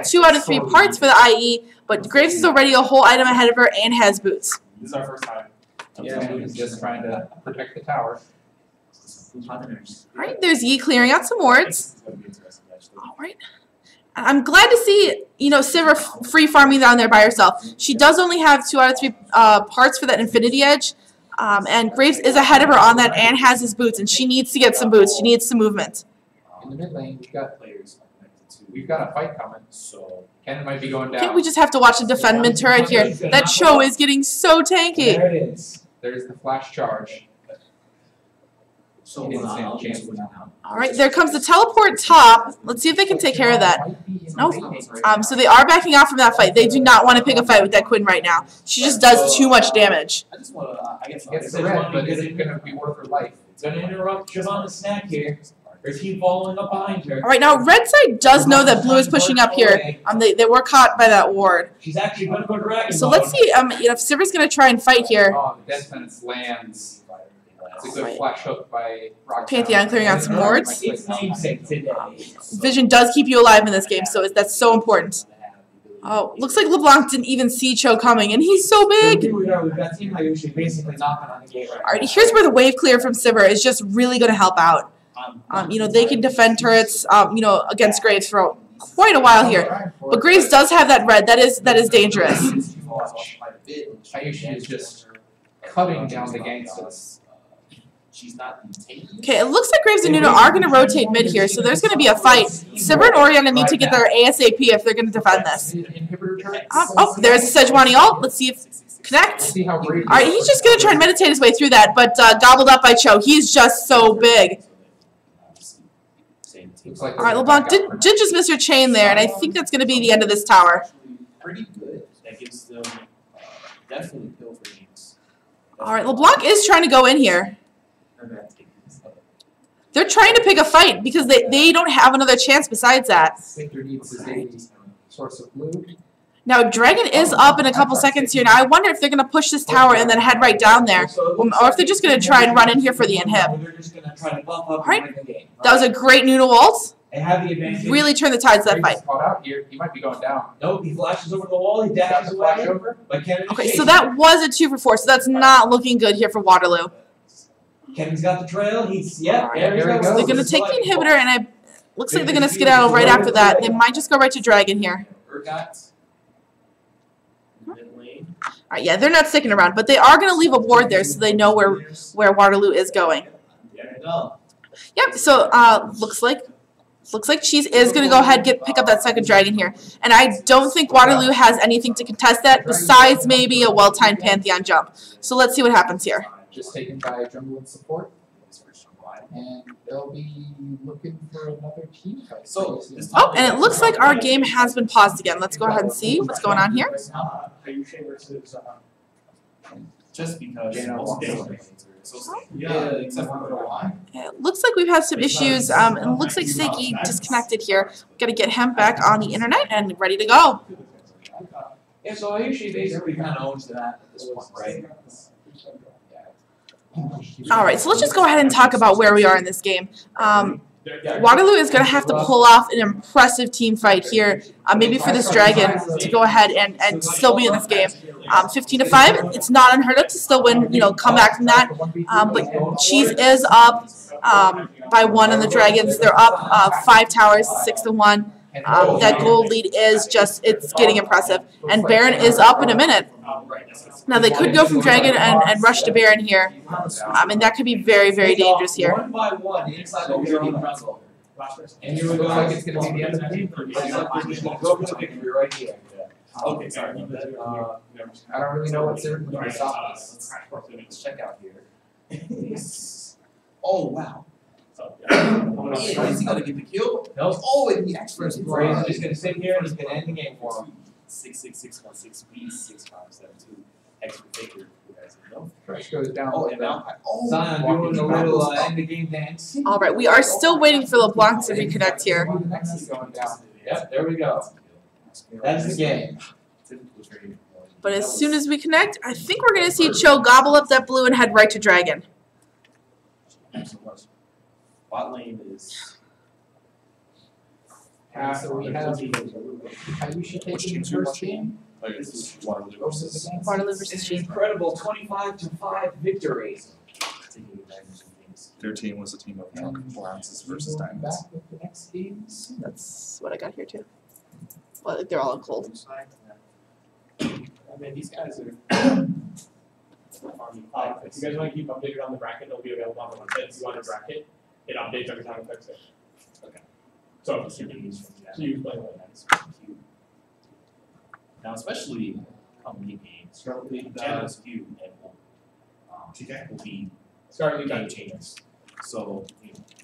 S2: 2 out of 3 parts for the IE, but Graves is already a whole item ahead of her and has boots.
S6: This is our first time.
S1: Yeah, he's just trying to protect the tower.
S2: Alright, there's Yi clearing out some wards. Alright. I'm glad to see, Sivir free farming down there by herself. She does only have 2 out of 3 parts for that Infinity Edge. And Graves is ahead of her on that and has his boots, and she needs to get some boots. She needs some movement.
S1: In the mid lane, we've got a fight coming, so Ken might be going down.
S2: Can't we just have to watch the defend mid turret here? That show is getting so tanky.
S7: There it is.
S1: There's the flash charge.
S3: So
S2: Alright, there comes the teleport top. Let's see if they can take care of that. Nope. So they are backing off from that fight. They do not want to pick a fight with that Quinn right now. She just does too much damage.
S3: I just want to, I guess,
S1: It's the red, but is it going to be worth her life?
S7: It's going to interrupt Siobhan's snack here. Or is he following up behind her?
S2: Alright, now red side does know that blue is pushing up here. They were caught by that ward.
S7: She's actually going to go dragon.
S2: So let's see if Sivir's going to try and fight here.
S1: Oh, the Death Sentence lands. It's a good flash hook by Rock.
S2: Pantheon clearing out some wards.
S7: It's namesake today.
S2: Vision does keep you alive in this game, so that's so important. Oh, looks like LeBlanc didn't even see Cho coming, and he's so big!
S7: Here we go. We've got Team Hayushi basically knocking on the gate right
S2: Alright, here's where the wave clear from Sivir is just really going to help out. They can defend turrets, against Graves for quite a while here. But Graves does have that red. That is dangerous.
S1: Hayushi is just cutting down the gangsters.
S3: she's not taking.
S2: Okay, it looks like Graves and Nuno are going to rotate mid here, so there's going to be a fight. Sivir and Oriana need to get their ASAP if they're going to defend this. There's a Sejuani ult. Let's see if connect. Alright, he's just going to try and meditate his way through that, but gobbled up by Cho. He's just so big. Alright, LeBlanc did just miss her chain there, and I think that's going to be the end of this tower.
S3: Pretty good. That gives them definitely kill for games.
S2: Alright, LeBlanc is trying to go in here. They're trying to pick a fight because they don't have another chance besides that.
S1: Victor needs a source of blue.
S2: Now, Dragon is up in a couple seconds here. Now, I wonder if they're going to push this tower and then head right down there. Or if they're just going to try and run in here for the inhib. Alright, that was a great Nuno ult.
S7: They have the advantage.
S2: Really turned the tides of that fight.
S1: Out here. He might be going down.
S7: Nope, he flashes over the wall, he dashes away. But
S2: Okay, so that was a 2 for 4, so that's not looking good here for Waterloo.
S7: Kevin's got the trail. He's there he
S1: goes.
S2: They're going to take the inhibitor, and looks like they're going to skedaddle right after that. They might just go right to Dragon here. Alright, yeah, they're not sticking around, but they are going to leave a ward there so they know where Waterloo is going. Yep, so looks like Cheese is going to go ahead and pick up that second Dragon here. And I don't think Waterloo has anything to contest that besides maybe a well-timed Pantheon jump. So let's see what happens here.
S1: Just taken by jungle and support. And they'll be looking for another team fight.
S2: Oh, and it looks like our game has been paused again. Let's go ahead and see what's going on here.
S3: Just because.
S1: Yeah, except for the line.
S2: It looks like we've had some issues. It looks like Seiki disconnected here. We've got to get him back on the internet and ready to go.
S7: Yeah, so Ayushi basically kind of owns that at this point, right?
S2: Alright, so let's just go ahead and talk about where we are in this game. Warterloo is going to have to pull off an impressive team fight here, maybe for this dragon to go ahead and still be in this game. 15-5, it's not unheard of to still win, come back from that. But Cheese is up by 1 on the dragons. They're up 5 towers, 6-1. That gold lead is it's getting impressive. And Baron is up in a minute. Now they could go from dragon and rush to Baron here. And that could be very, very dangerous here.
S7: 1 by 1 inside the Baron pretzel.
S1: And it looks like it's going to be the end of the game for you.
S7: He's going to go for the victory right here.
S3: Okay, sorry.
S1: I don't really know what's in the stop us.
S3: Let's check out here. Oh, wow. Yeah, is he gonna get the kill?
S7: No.
S3: Oh, and he actually
S7: He's just going to sit here and he's going to end the game for him.
S3: 66616B6572 extra figure. You guys know.
S1: Fresh goes down.
S3: Oh, and now
S7: Zion doing a little end the game dance.
S2: All right, we are still waiting for LeBlanc to reconnect here.
S1: The next is going down.
S7: Yep, there we go. That's the game.
S2: But as soon as we connect, I think we're going to see Cho gobble up that blue and head right to dragon.
S3: Bot lane is.
S1: So we have Ayusha taking the first game.
S3: This is Warterloo versus.
S2: Warterloo versus Cheese.
S7: Incredible 25-5 victory.
S3: Taking advantage of things.
S5: Their team was a team of bronzes versus
S1: Going
S5: diamonds.
S1: Back with the next games.
S2: That's what I got here too. Well, they're all in cold.
S3: I mean, these guys are.
S6: If you guys want to keep updated on the bracket, it'll be available on the website. If you want to bracket, it updates every time it fixes it.
S3: Okay.
S6: So
S3: So
S6: you play with it.
S3: Now, especially come late games, Channels Q and will be
S6: Start leave
S3: game
S6: that.
S3: changers. So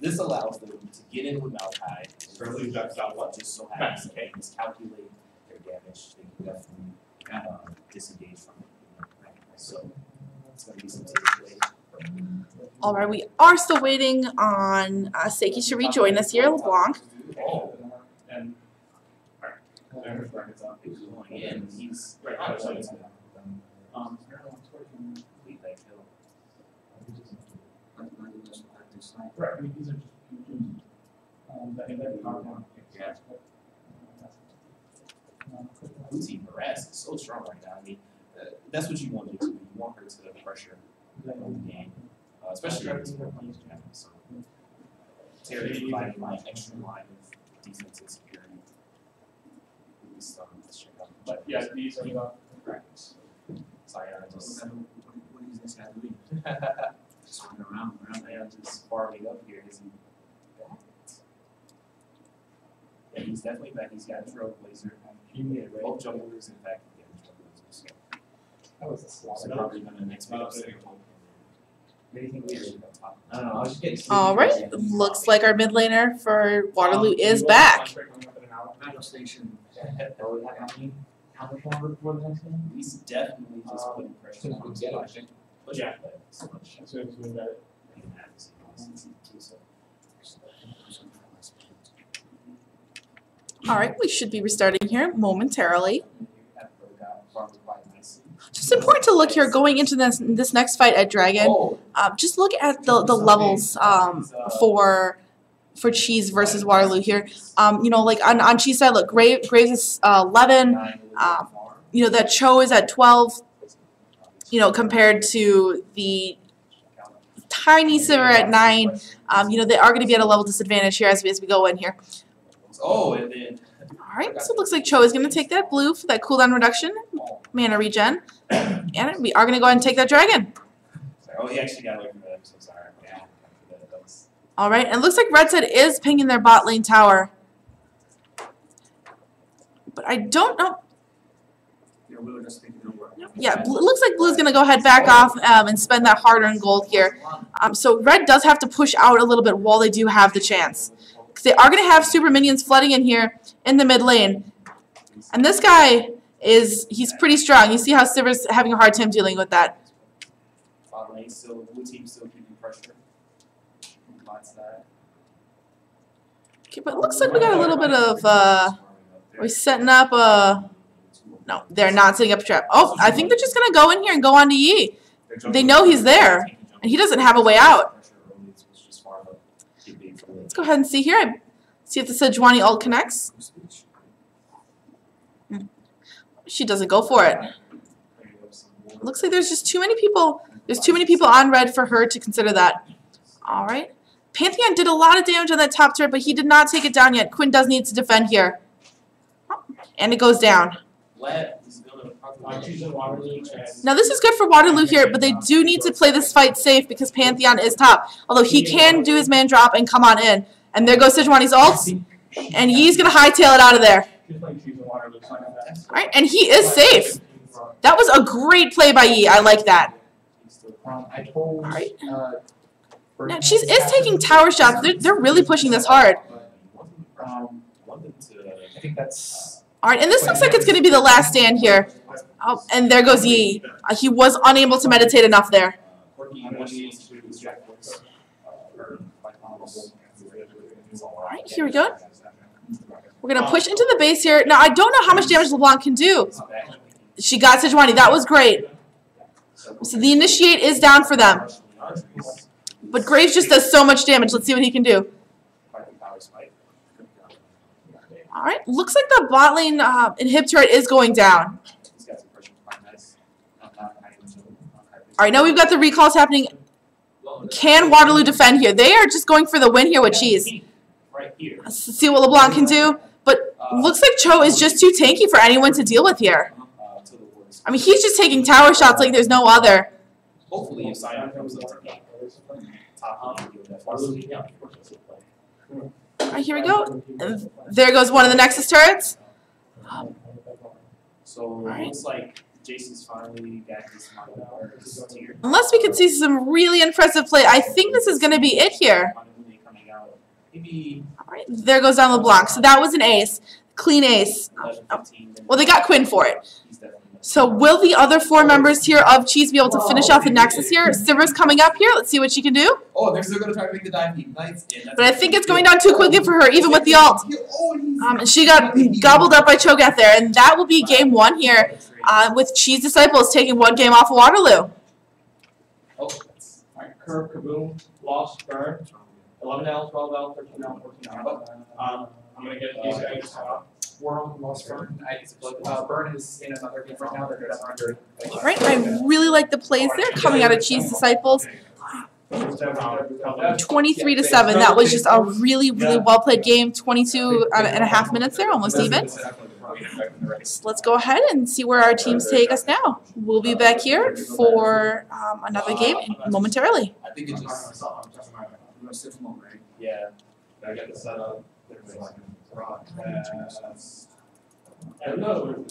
S3: this allows them to get in with Malphite.
S6: Start leave that stop what?
S3: Just so happens that they can calculate their damage. They can definitely disengage from it. So it's going to be some safe play.
S2: All right, we are still waiting on Seiki to rejoin us here, LeBlanc.
S3: Oh,
S6: And there's brackets on.
S3: he's going in. He's
S6: Right,
S3: out
S6: so
S3: of
S6: it's-
S3: complete that kill.
S6: Right, I mean, these are just that compound.
S3: Yeah. Blue team harass is so strong right now. I mean, that's what you want to do. You want her to pressure the game, especially if it's so. Terry providing my extra line of defense and security. Let's check out.
S6: But yeah, these are the
S3: Practice. Sorry, I just.
S7: What is this guy doing?
S3: Just running around, and just farming up here. Is he back? Yeah, he's definitely back. He's got a Trailblazer. Both jungglers, in fact, yeah, Trailblazers. So
S1: That was a slaughter.
S3: so probably gonna next week. Anything weird?
S7: I don't know, I was just getting.
S2: All right, looks like our mid laner for Waterloo is back.
S7: Battle station. How much longer before the next game?
S3: He's definitely just putting pressure
S1: Soon as
S3: on
S1: we
S3: his
S1: get it, I
S3: push.
S1: think.
S3: Push
S6: Yeah.
S3: it, but so much.
S6: As soon as we got it.
S3: He can have this, so.
S2: All right, we should be restarting here momentarily.
S3: That got farmed quite nicely.
S2: Just important to look here going into this next fight at Dragon.
S3: Oh,
S2: Just look at the levels for Cheese versus Waterloo here. Like on Cheese side, look, Graves is 11. That Cho is at 12. Compared to the tiny Sivir at 9. They are going to be at a level disadvantage here as we go in here.
S3: oh, and then.
S2: All right, so it looks like Cho is going to take that blue for that cooldown reduction, mana regen, and we are going to go ahead and take that dragon.
S3: Oh, he actually got away from it. I'm so sorry. Yeah. That was.
S2: All right, and it looks like Red Side is pinging their bot lane tower. But I don't know.
S7: Yeah, we were just thinking over.
S2: Yeah, it looks like Blue's going to go ahead back off and spend that hard-earned gold here. So Red does have to push out a little bit while they do have the chance. Because they are going to have super minions flooding in here in the mid lane. And this guy he's pretty strong. You see how Sivir's having a hard time dealing with that.
S3: Bot lane still, blue team still keeping pressure. Bot side.
S2: Okay, but it looks like we got a little bit of, are we setting up a... No, they're not setting up a trap. Oh, I think they're just going to go in here and go on to Yi. They know he's there, and he doesn't have a way out. go ahead and see here. See if the Sejuani ult connects. She doesn't go for it. Looks like there's just too many people. There's too many people on red for her to consider that. All right. Pantheon did a lot of damage on that top turret, but he did not take it down yet. Quinn does need to defend here. And it goes down. Now this is good for Warterloo here, but they do need to play this fight safe because Pantheon is top. Although he can do his man drop and come on in. And there goes Sejuani's ult. And he's going to hightail it out of there. Alright, and he is safe. That was a great play by Yi. I like that.
S1: I told.
S2: Alright. Now, she is taking tower shots. They're really pushing this hard.
S1: I think that's.
S2: Alright, and this looks like it's going to be the last stand here. Oh, and there goes Yi. He was unable to meditate enough there. Alright, here we go. We're going to push into the base here. Now, I don't know how much damage LeBlanc can do. She got Sejuani. That was great. So the initiate is down for them. But Graves just does so much damage. Let's see what he can do. Alright, looks like the bot lane inhib turret is going down. Alright, now we've got the recalls happening. Can Warterloo defend here? They are just going for the win here with Cheese. Let's see what LeBlanc can do. But looks like Cho is just too tanky for anyone to deal with here. I mean, he's just taking tower shots like there's no other.
S3: Hopefully, if Sion comes up to me,
S2: Alright, here we go. And there goes one of the Nexus turrets.
S3: So it looks like Jason's finally got this tier.
S2: Unless we could see some really impressive play, I think this is going to be it here. Alright, there goes down LeBlanc. So that was an ace. Clean ace. Well, they got Quinn for it. So will the other 4 members here of Cheese be able to finish off the Nexus here? Sivers coming up here. Let's see what she can do.
S7: Oh, they're still going to try to make the dive deep. Nice.
S2: But I think it's going down too quickly for her, even with the ult. And she got gobbled up by Cho'Gath there. And that will be game 1 here with Cheese Disciples taking 1 game off of Warterloo.
S6: Alright, Curve, Kaboom, Lost, Burn. 11L, 12L, 13L, 14L. I'm going to get these guys top.
S1: World lost Burn. Burn is in another game right now. They're good at 100.
S2: Alright, I really like the plays there coming out of Cheese Disciples. 23-7. That was just a really, really well played game. 22 and a half minutes there, almost even. So let's go ahead and see where our teams take us now. We'll be back here for another game momentarily.
S7: I think it just.
S3: Yeah.
S5: I got the setup.
S1: Hello.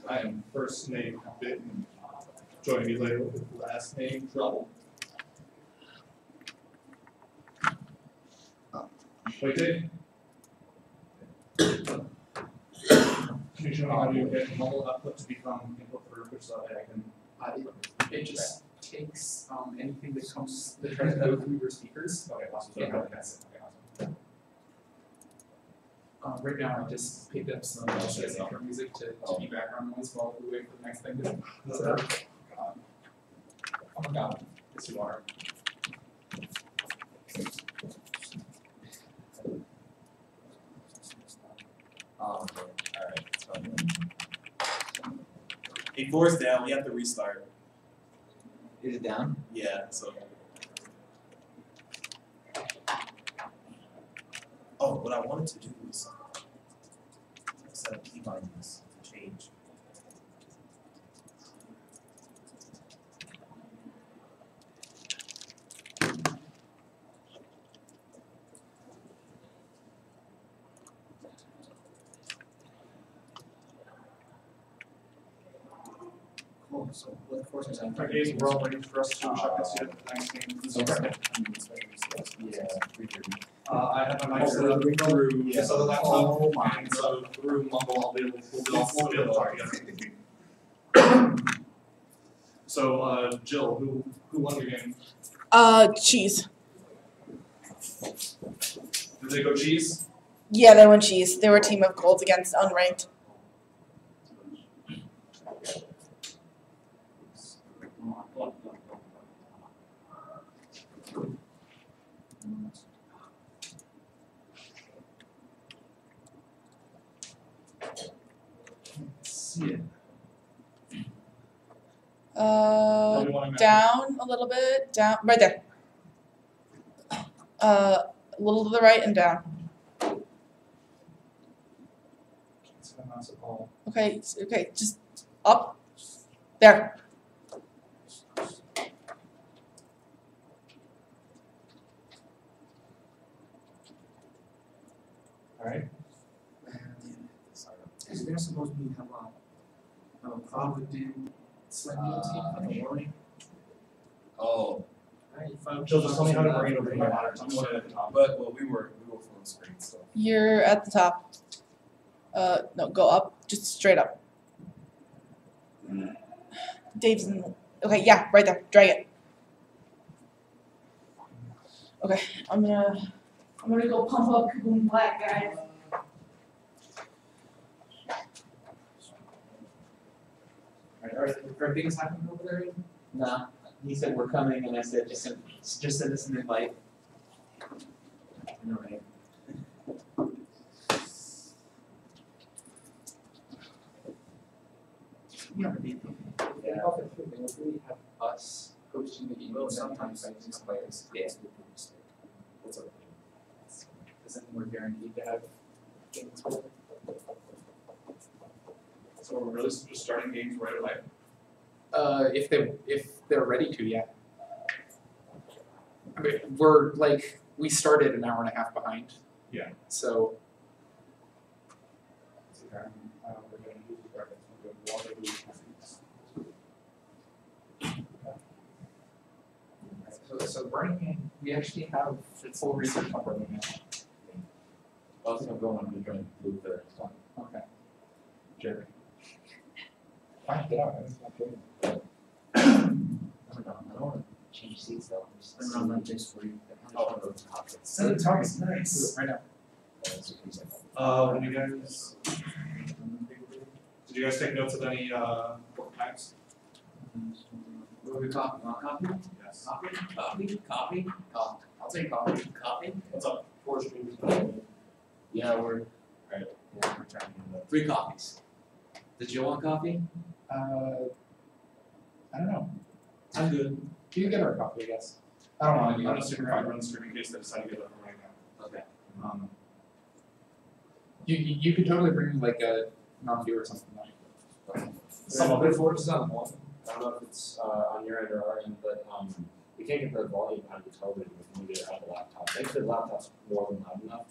S5: I am first name Bitten. Join me later with last name Trouble. Wait, Dave. Can you show me how you get mobile output to become input for which so that I can?
S1: It just takes anything that comes that tries to go through your speakers.
S5: Okay, awesome.
S1: Yeah.
S5: Okay, that's it. Okay, awesome.
S1: Right now, I just picked up some intro music to keep background noise while we wait for the next thing to set up. Oh my god, yes you are.
S3: Alright. Hey, 4's down. We have to restart.
S7: Is it down?
S3: Yeah, so. Oh, what I wanted to do was set up key bindings to change.
S1: Cool, so what forces I'm
S6: Okay, we're all ready for us to shut this yet. Next game.
S3: Yeah, 3:30.
S5: I have my mic set up through this other laptop, and so through Mumble, we'll be able to talk together. So, Jill, who won the game?
S2: Cheese.
S5: Did they go Cheese?
S2: Yeah, they went Cheese. They were a team of golds against unranked.
S6: Tell me when I'm at.
S2: Down a little bit, down, right there. A little to the right and down.
S6: So I'm not so tall.
S2: Okay, okay, just up. There.
S6: Alright.
S1: Is there supposed to be a cloud with doom slendy team for the warning?
S3: Oh,
S6: Jill, just tell me how to bring it over here. I'm going at the top.
S3: but well, we were full screen stuff.
S2: You're at the top. No, go up. Just straight up. Dave's in. Okay, yeah, right there. Drag it. Okay, I'm gonna go pump up Kaboom Black, guys.
S1: Are things happening over there?
S7: Nah, he said we're coming, and I said just send us an invite.
S1: Alright. Yeah. They would really have us hosting the email, sometimes things players. Yeah.
S3: What's up?
S1: Doesn't we're guaranteed to have things with it.
S5: So we're really just starting games right away?
S1: If they're ready to, yeah. I mean, we're like, we started an hour and a half behind.
S5: Yeah.
S1: So,
S6: We're gonna use the reference, we're going to Warterloo.
S1: so the Burning Man, we actually have full research on Burning Man.
S3: I was gonna go on to join Blue there.
S1: Okay. Jerry. Fine, get out, it's not good.
S7: I don't know. I don't want to change seats though.
S3: I'm gonna run this for you.
S7: Oh, those pockets.
S5: Send the targets, nice.
S1: Right now.
S5: When you guys, did you guys take notes of any, times?
S7: What are we talking about? Copy?
S5: Yes.
S7: Copy?
S1: I'll take coffee.
S7: Copy?
S6: What's up? 4 streams.
S7: Yeah, we're
S3: Yeah, we're trying to get that.
S7: 3 copies. Did you want coffee?
S1: I don't know.
S7: I'm good.
S1: You can get our coffee, I guess. I don't want
S5: I'm
S1: to
S5: gonna stick around run stream in case they decide to get up right now.
S7: Okay.
S1: You could totally bring like a non-viewer or something like.
S5: Some of it for it.
S8: I don't know if it's on your end or our end, but we can't get the volume out of the television, we can get it out of the laptop. Thankfully, the laptop's more than loud enough.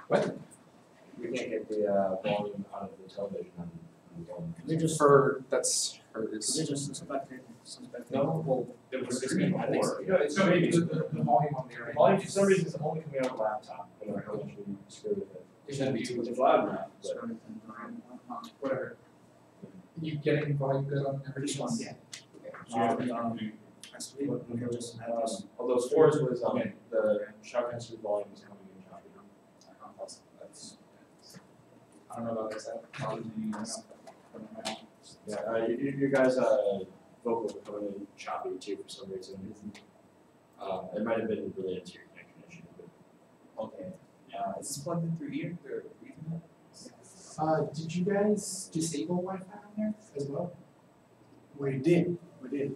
S1: What?
S8: We can't get the volume out of the television on the phone.
S1: They just for that's hers.
S8: No, well,
S5: It was
S8: streaming
S5: streaming
S8: before.
S5: before. Yeah, it's so maybe.
S1: The volume on there.
S8: The volume for some reason is only coming out of the laptop, I don't know how much we screw with it.
S1: It shouldn't be too much.
S8: It's loud enough, but
S1: Whatever. You getting volume good on every one? Yeah.
S8: of those 4s was, the shotgun stream volume is coming in choppy.
S1: That's. I don't know about this.
S8: Yeah, you guys, vocals were coming in choppy too for some reason. It might have been related to your connection issue, but.
S3: Okay. Is this plugged in through ear or Ethernet?
S1: Did you guys disable Wi-Fi on there as well?
S6: We did.
S1: Yeah,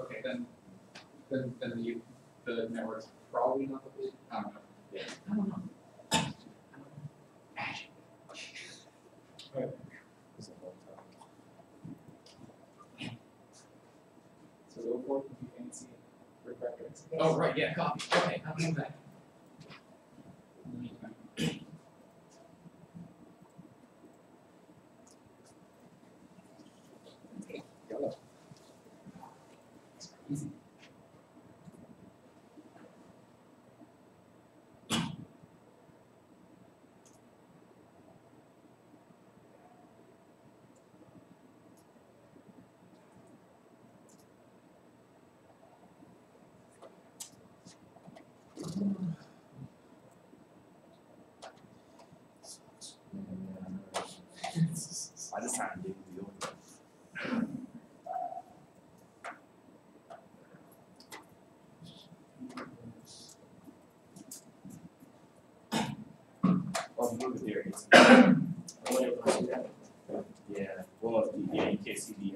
S1: okay, then the network's probably not the big, I don't know.
S3: Yeah.
S1: I don't know. Magic. So go forth with the fancy records.
S3: Oh, right, yeah, copy. Okay, I'll do that.
S1: Yellow. Easy.
S3: I just had to do the old. Well, move it there. Yeah, well, yeah, you can't see the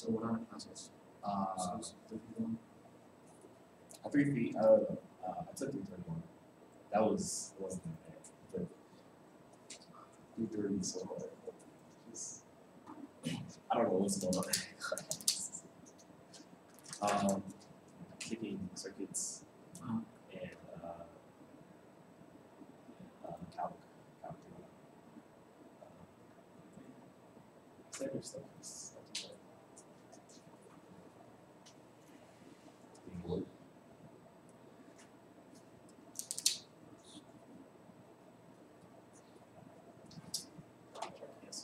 S8: So what are puzzles?
S3: At 3 feet, I took 331. That wasn't bad. 330 so hard. I don't know what's going on. Kicking circuits and calc. Standard stuff is not too bad. Wood. Yes.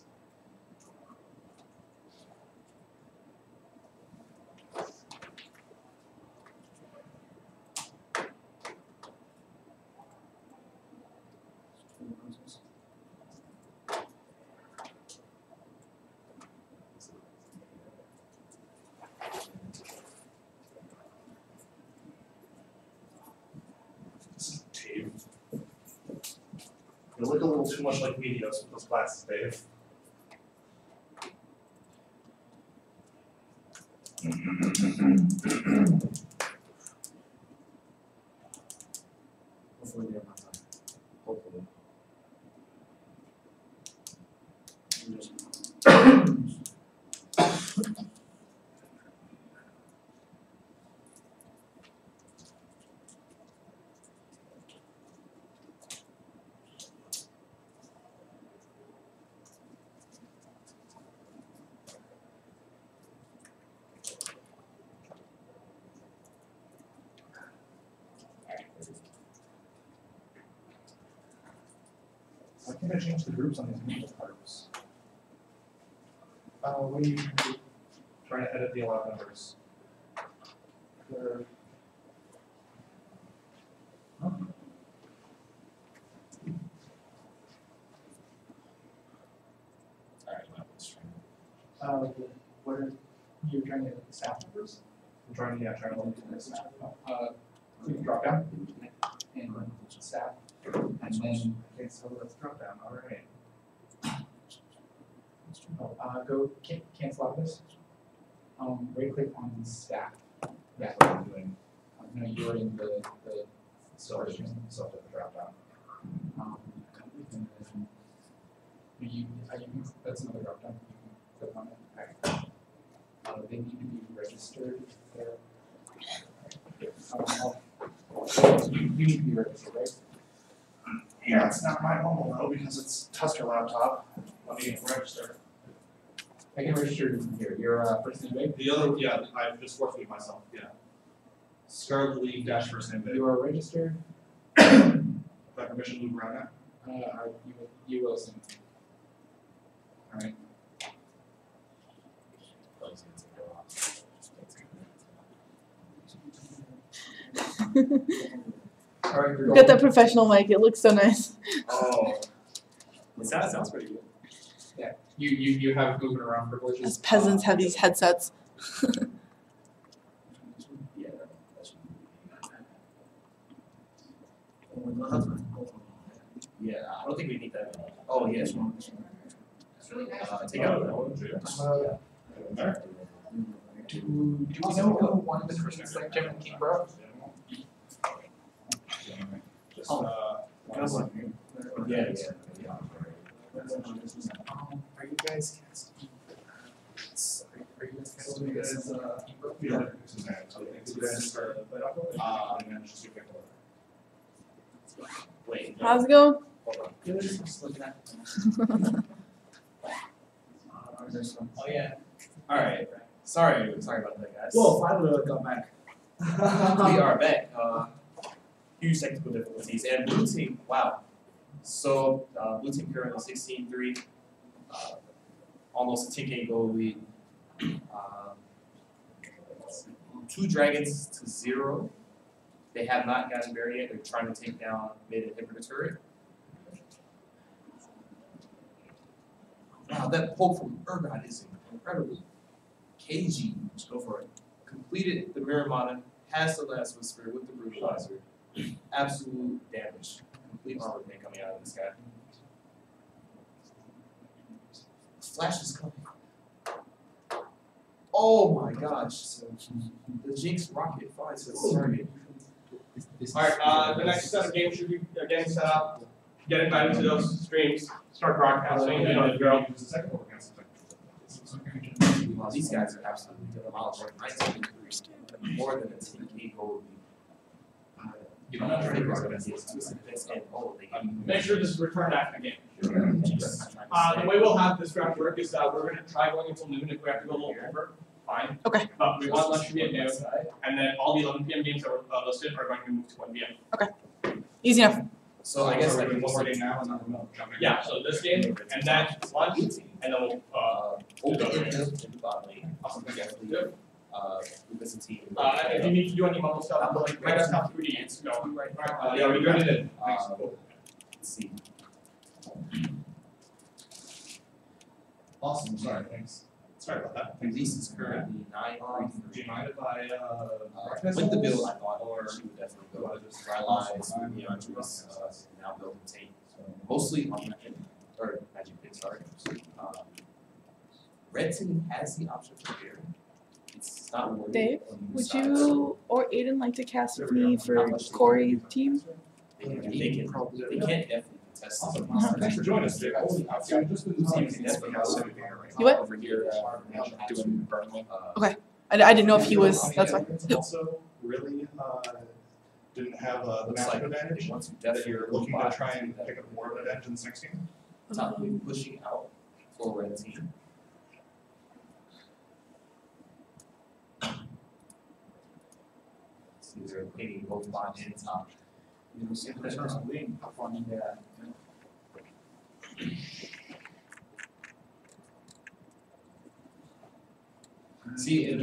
S5: Dave. You look a little too much like Medios with those glasses, Dave.
S8: Hopefully we have enough time. Hopefully.
S5: Why can't I change the groups on these musical cards?
S1: What do you do?
S5: Trying to edit the allowed numbers.
S1: For-
S3: Alright, well, let's try.
S1: what are you trying to staff numbers?
S5: I'm trying to look at this.
S1: Click drop down and staff, and then
S5: Okay, so let's drop down, alright.
S1: go cancel out this. Right click on staff. Yeah, what I'm doing. No, you're in the storage.
S5: So I'll have to drop down.
S1: And then you can, that's another drop down. You can click on it. They need to be registered there. You need to be registered, right?
S5: Yeah, it's not my mobile though, because it's Tusker laptop. Let me register.
S1: I can register you from here. Your first name, right?
S5: The other, yeah, I just forfeited myself, yeah. Scarlet League dash first name,
S1: You are registered.
S5: That permission to move around now?
S1: You will soon. Alright. Alright, you're
S2: Got that professional mic. It looks so nice.
S3: Oh. It sounds pretty good.
S1: You have moving around privileges.
S2: Us peasants have these headsets.
S3: Yeah, that's. Yeah, I don't think we need that many. Oh, yes. Take out that one.
S1: Do we know who won the Christmas like Kevin King, bro?
S5: Just,
S3: Yeah.
S1: Are you guys casting? Are you guys casting?
S5: This is, yeah, this is that. So I think you guys start, and then just do pick order.
S3: Wait.
S2: How's it going?
S3: Hold on.
S1: Just looking at.
S3: Oh, yeah. Alright. Sorry about that, guys.
S8: Well, finally I got back.
S3: We are back. Huge technical difficulties. And blue team, wow. So, blue team currently 16-3. Almost a 10K goal lead. 2 dragons to 0. They have not gotten buried yet. They're trying to take down mid and inhibitor turret. Wow, that poke from Urgot is incredible. KG, let's go for it. Completed the Miramana, has the last whisper with the brutalizer. Absolute damage. Complete armor thing coming out of this guy. Flash is coming.
S7: Oh my gosh. The Jinx rocket flies to the target.
S6: Alright, the next set of games should be again set up. Get invited to those streams, start broadcasting, you know the drill.
S7: Wow, these guys are absolutely demolished. 19 more than a 10K goal. You don't think we're going to see this and they
S6: Make sure this is returned after the game. The way we'll have this round work is we're going to try going until noon. If we have to go a little over, fine.
S2: Okay.
S6: But we want lunch to be at noon, and then all the 11 p.m. games that were listed are going to move to 1 p.m.
S2: Easy enough.
S7: So I guess like
S5: one more game now and then we'll jump in.
S6: Yeah, so this game, and then lunch, and then we'll
S7: open in the bottom lane.
S6: awesome.
S7: Good. Listen team.
S6: If you need to do any mobile stuff, like my desktop 3D, go. Yeah, we're doing it.
S7: Let's see.
S5: Awesome, sorry, thanks. Sorry about that.
S7: Release is currently 9-3.
S5: Do you mind if I,
S7: With the build, I thought she would definitely go. Rylai's, Leandre's, now building tape. Mostly on Magic, or Magic Pit, sorry. Red team has the option for Baron. It's not worth
S2: Dave,
S7: it.
S2: would you or Aiden like to cast with me for Corey's team?
S7: They can't definitely contest
S5: Awesome.
S7: this.
S5: Thanks for joining us, Jake. I've just been
S7: Team
S5: talking
S7: can
S5: to
S7: definitely have some
S2: You what?
S7: over here doing
S2: I didn't know if he was. That's fine.
S5: Also, really, didn't have the
S7: looks
S5: matchup
S7: like
S5: advantage,
S7: they want to
S5: that
S7: definitely
S5: you're looking to try and pick up more of an advantage in the next game.
S7: top pushing out for red team. See, they're painting both bottom and top. See, and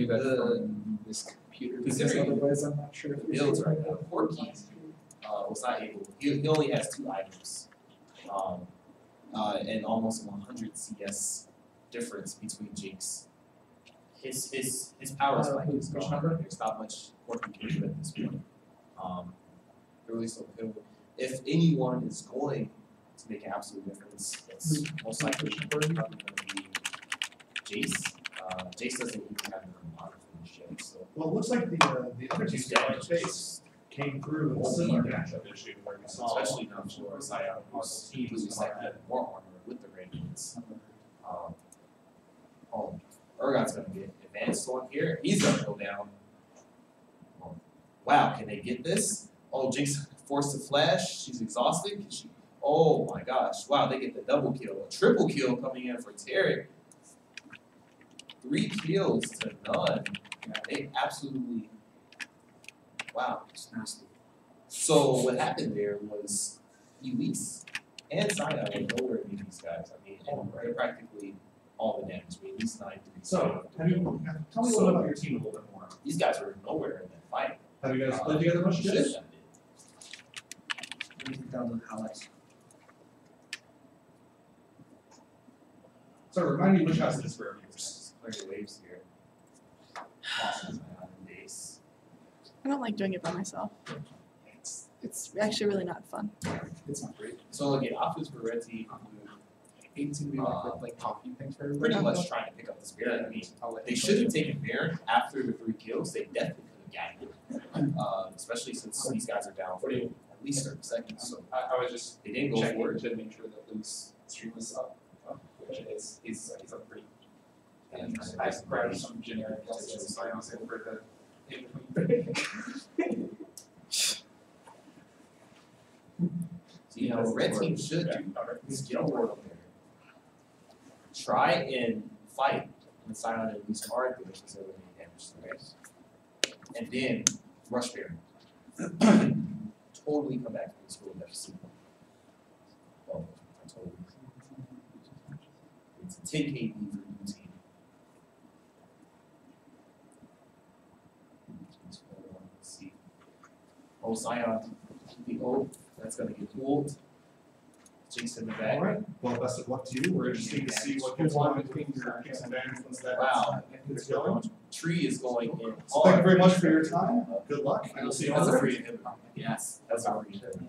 S1: This computer,
S7: Considering
S1: otherwise I'm not sure if
S7: the builds right now, Porky was not able. He only has 2 items, and almost 100 CS difference between Jinx. His power spike is gone. There's not much Porky can do at this point. Really, so if anyone is going to make an absolute difference, it's most likely probably going to be Jace. Jace doesn't even have a lot of finish yet, so.
S5: Well, it looks like the other two stellar space came through with a similar matchup issue where we saw.
S7: Especially now for Sion, who's like had more armor with the radiance. Urgon's gonna get advanced on here. He's gonna go down. Wow, can they get this? Oh, Jinx forced to flash. She's exhausted. Oh my gosh! Wow, they get the double kill, a triple kill coming in for Tarek. 3 kills to none. They absolutely. Wow. So what happened there was Elise and Sion were nowhere near these guys. I mean, they're practically all the damage. I mean, at least 9-3.
S5: So, tell me a little bit about your team a little bit more.
S7: These guys were nowhere in that fight.
S5: Have you guys played together much?
S7: Should have done it.
S5: So remind me which house this is for viewers.
S7: Clear your waves here. Awesome. Base.
S2: I don't like doing it by myself. It's actually really not fun.
S1: It's not great.
S7: So again, options for red team.
S1: It's gonna be like coffee things for
S7: Pretty
S1: everybody.
S7: much trying to pick up the spirit. I mean,
S1: I'll let
S7: they
S1: you
S7: should
S1: know.
S7: have taken Baron after the 3 kills. They definitely could have gagged it. Especially since these guys are down for at least 30 seconds. So
S6: I was just
S7: they didn't go
S1: Checking
S7: for it.
S1: to make sure that Luke's stream is up, which is he's a pretty.
S7: And
S1: I grabbed some generic science for the in between.
S7: So, you know, red team should do skill ward up there. Try and fight with Sion at least hard there because they would make damage to the race. And then rush Baron. Totally come back to the school deficit. Oh, I totally. It's a 10K lead for the team. Let's see. Oh, Sion. The ult, that's gonna get pulled. Jinx in the back.
S5: Alright, well, best of luck to you. We're interested to see what goes on between your kicks and bans once that
S7: Wow.
S5: is going.
S7: Tree is going in.
S5: So thank you very much for your time. Good luck, and we'll see you on
S7: That's
S5: the
S7: a free inhibitor. Yes, that's a free inhibitor.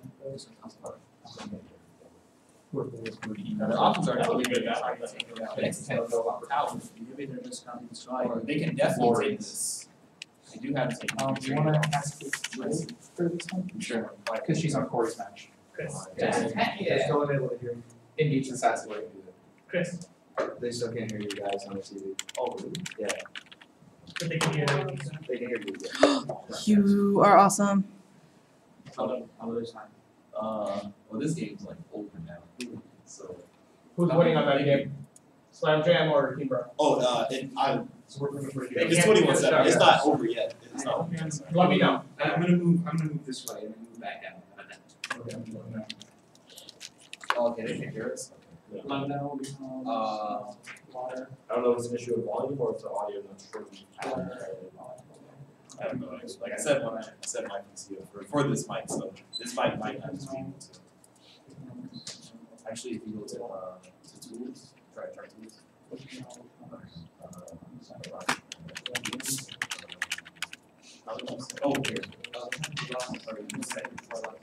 S3: Now, the options are really good. That's why the next 10 go out.
S8: Maybe they're just copying the slide.
S3: Or they can definitely take this. They do have to take it.
S1: Do you wanna ask Liz for this one?
S3: Sure.
S1: Cause she's on Corey's match.
S6: Chris.
S1: Yeah.
S8: Still unable to hear you.
S1: Engage the sassy way.
S6: Chris.
S8: They still can't hear you guys on the TV.
S3: Oh, really?
S8: Yeah,
S6: But they can hear you.
S8: they can hear you. Yeah.
S2: You are awesome.
S3: How others time? Well, this game's like over now. So.
S6: Who's winning on that game? Slam Jam or Team Bro?
S3: And I'm.
S1: So we're gonna put
S3: It's 21-7. It's not over yet. It's not over yet. Sorry.
S6: Let me know.
S7: I'm gonna move this way and then move back down.
S3: Oh, okay, they can hear us.
S6: Let me know. Water.
S8: I don't know if it's an issue of volume or if the audio is not true.
S3: I don't know. Like I said, when I set my PC up for this mic, so this mic might not just be able to. Actually, if you go to tools, try tools. Oh, here. Sorry, you said before that.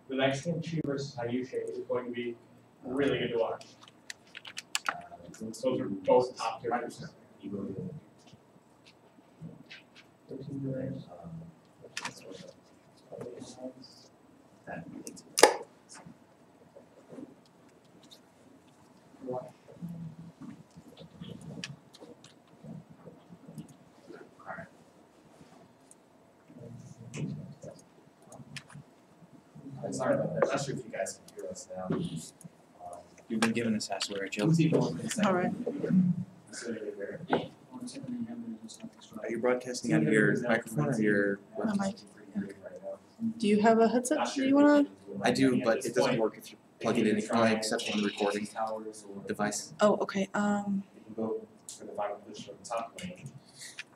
S6: The next game, Chi versus Hayushe, is going to be really good to watch. Those are both top tier.
S3: Sorry about that. Not sure if you guys can hear us now.
S7: You've been given a sassware, Jill.
S2: All right.
S7: Are you broadcasting out of your microphone or your
S2: My mic. Do you have a headset that you wanna?
S7: I do, but it doesn't work if you plug it in except on the recording device.
S2: Oh, okay.
S3: You can go for the final position of the top lane.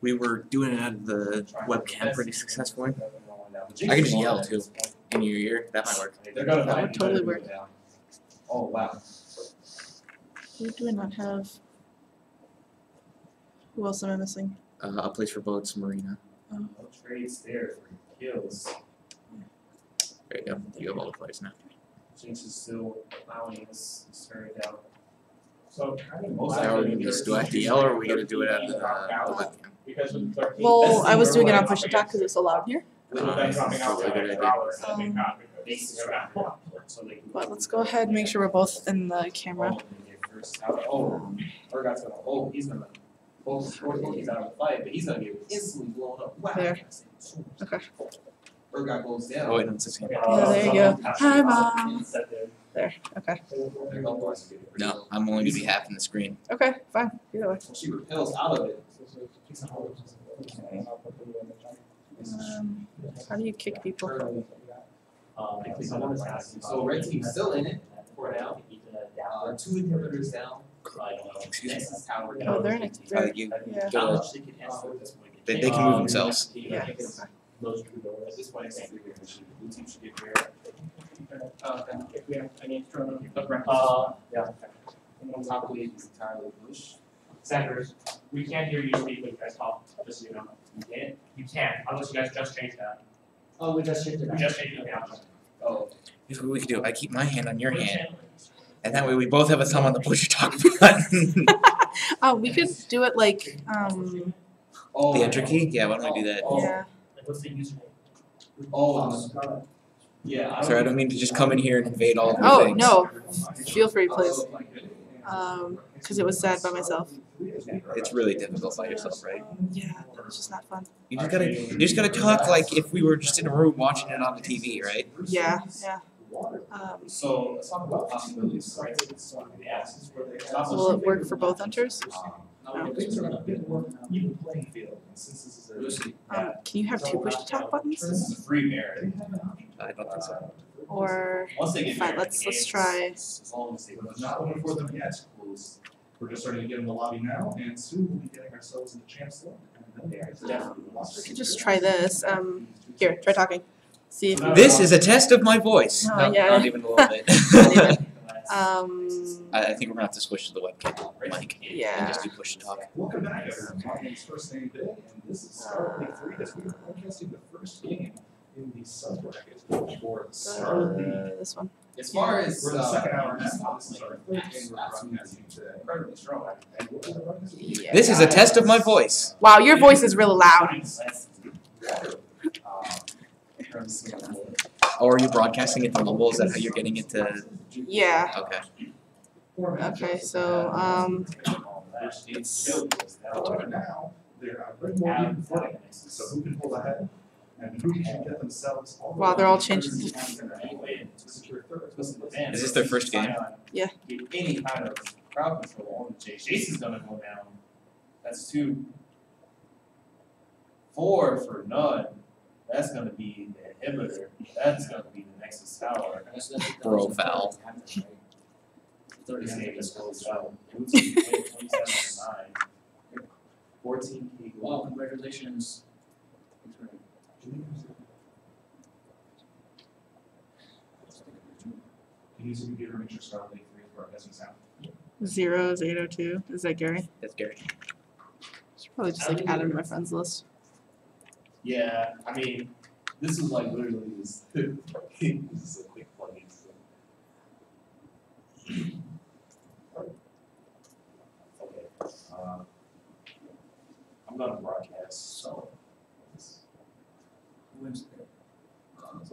S7: We were doing it out of the webcam pretty successfully. I can just yell too in your ear. That might work.
S3: They're gonna
S2: That
S3: find
S2: would
S3: you
S2: totally
S3: better
S2: work.
S3: now. Oh, wow.
S2: Who do I not have? Who else am I missing?
S7: A place for boats, marina.
S3: No trades there for kills.
S7: There you go. You have all the players now.
S3: Jinx is still allowing this turn down.
S6: So kind of
S3: Most
S7: So are we gonna just do it at the L or are we gonna do it at the webcam?
S6: because with 13.
S2: Well, I was doing it on push to talk because it's so loud here.
S6: With them dropping out
S7: That's a good
S6: like
S7: idea.
S6: hours, I think not because they're back.
S2: But let's go ahead and make sure we're both in the camera.
S3: Urgot's gonna, he's gonna, he's out of the fight, but he's gonna get instantly blown up. Wow.
S2: There. Okay.
S3: Urgot goes down.
S7: Oh wait, no, it's 16.
S2: Yeah, there you go. Hi, Mom. There. Okay.
S3: Their health bars are getting pretty
S7: No,
S3: low.
S7: I'm only gonna be half in the screen.
S2: Okay. Fine. Either way.
S3: She repels out of it.
S2: How do you kick people?
S3: So red team's still in it for now. 2 inhibitors down. Next is tower down.
S2: Oh, they're in a. They're,
S7: You
S2: yeah.
S7: gotta, they can move themselves.
S2: Yeah.
S3: At this point, I think blue team should get there.
S6: If we have any extra.
S3: Yeah. Top lead is entirely bush.
S6: Sanders, we can't hear you speak when you guys talk, just so you know. You can't? You can't, unless you guys just changed that.
S8: Oh, we just changed it.
S6: We just changed it now.
S3: Oh.
S7: Here's what we can do. I keep my hand on your hand, and that way we both have a thumb on the push to talk button.
S2: Oh, we could do it like
S7: The enter key? Yeah, why don't we do that?
S2: yeah.
S6: What's the username?
S3: Yeah.
S7: Sorry, I don't mean to just come in here and invade all of your
S2: Oh
S7: things.
S2: no. Feel free, please. Because it was sad by myself.
S7: It's really difficult by yourself, right?
S2: Yeah, it was just not fun.
S7: You just gotta talk like if we were just in a room watching it on the TV, right?
S2: Yeah, yeah.
S3: So let's talk about possibilities.
S2: Will it work for both enters?
S5: Things are a bit more even playing field, and since this is a
S2: Can you have 2 push to talk buttons?
S3: This is a free merit.
S7: I don't think so.
S2: Or
S3: Once they get
S2: fine,
S3: merit,
S2: let's
S3: the game
S2: try.
S3: is- as long as they
S5: But not looking for them yet. We're just starting to get in the lobby now, and soon we'll be getting ourselves into champs league. And then
S2: We could just try this. Here, try talking. See if
S7: This is a test of my voice.
S2: Oh,
S7: No,
S2: yeah.
S7: not even a little bit.
S2: Not even.
S9: I think we're gonna have to switch to the webcam mic and
S2: Yeah.
S9: just do push to talk.
S5: Welcome back, everyone. Tottenham's first game day, and this is Scarlet League 3 as we are broadcasting the first game in the sub-bracket for Scarlet League.
S2: This one.
S3: As far as
S5: We're in the second hour now. This is our third game we're broadcasting today.
S3: incredibly strong.
S5: And what we're broadcasting
S2: Yeah.
S9: This is a test of my voice.
S2: Wow, your voice is really loud.
S9: Oh, are you broadcasting it to mobile? Is that how you're getting it to?
S2: Yeah.
S9: Okay.
S2: Okay, so
S5: Now, they're putting more even footing. So who can pull ahead and who can get themselves all the
S2: wow,
S5: way
S2: they're all
S5: to
S2: changing.
S5: to secure third.
S9: Is this their first game?
S2: Yeah.
S3: Get any kind of crowd control on the Chase. Chase is gonna go down. That's 2. 4 for none. That's gonna be the inhibitor. That's gonna be the Nexus Tower.
S9: Bro foul.
S3: This game just goes down. 27-9. 14K.
S8: Wow, congratulations.
S5: Can you see me give her make sure Scarlet League 3 for our business sound?
S2: 0 is 802. Is that Gary?
S9: That's Gary.
S2: Should probably just like add him to my friends list.
S3: Yeah, I mean, this is like literally this. This is a quick plug-in. Okay. I'm gonna broadcast. So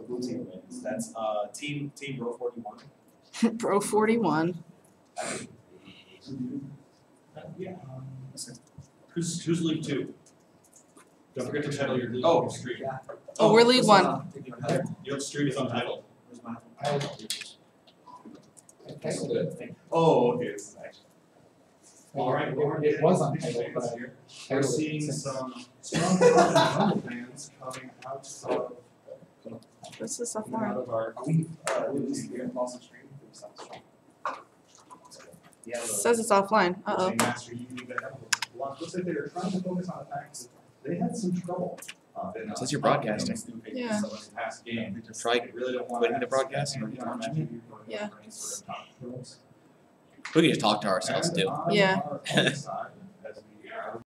S3: blue team wins. That's team row 41.
S2: Bro 41.
S3: Yeah.
S8: Who's League 2?
S5: Don't forget to title your league.
S3: Oh.
S5: stream.
S2: Oh, we're League 1.
S5: Your stream is untitled.
S1: I titled it.
S3: Oh, okay. This is actually.
S5: All right,
S1: It was untitled, but I
S5: We're
S1: titled it
S5: seeing
S1: since-
S5: some strong Rumble fans coming out of
S2: What's this stuff
S5: coming out
S2: for?
S5: of our.
S3: Are we this year also streaming? Yeah.
S2: It says it's offline. Uh-oh.
S5: Master, you need to have a lot. Looks like they were trying to focus on the fact that they had some trouble.
S9: It says you're broadcasting.
S2: Yeah.
S5: Past game. They just
S9: Try
S5: they really don't want
S9: quitting the broadcast and launching it.
S2: Yeah.
S9: We can just talk to ourselves too.
S5: And on
S2: Yeah.
S5: our other side,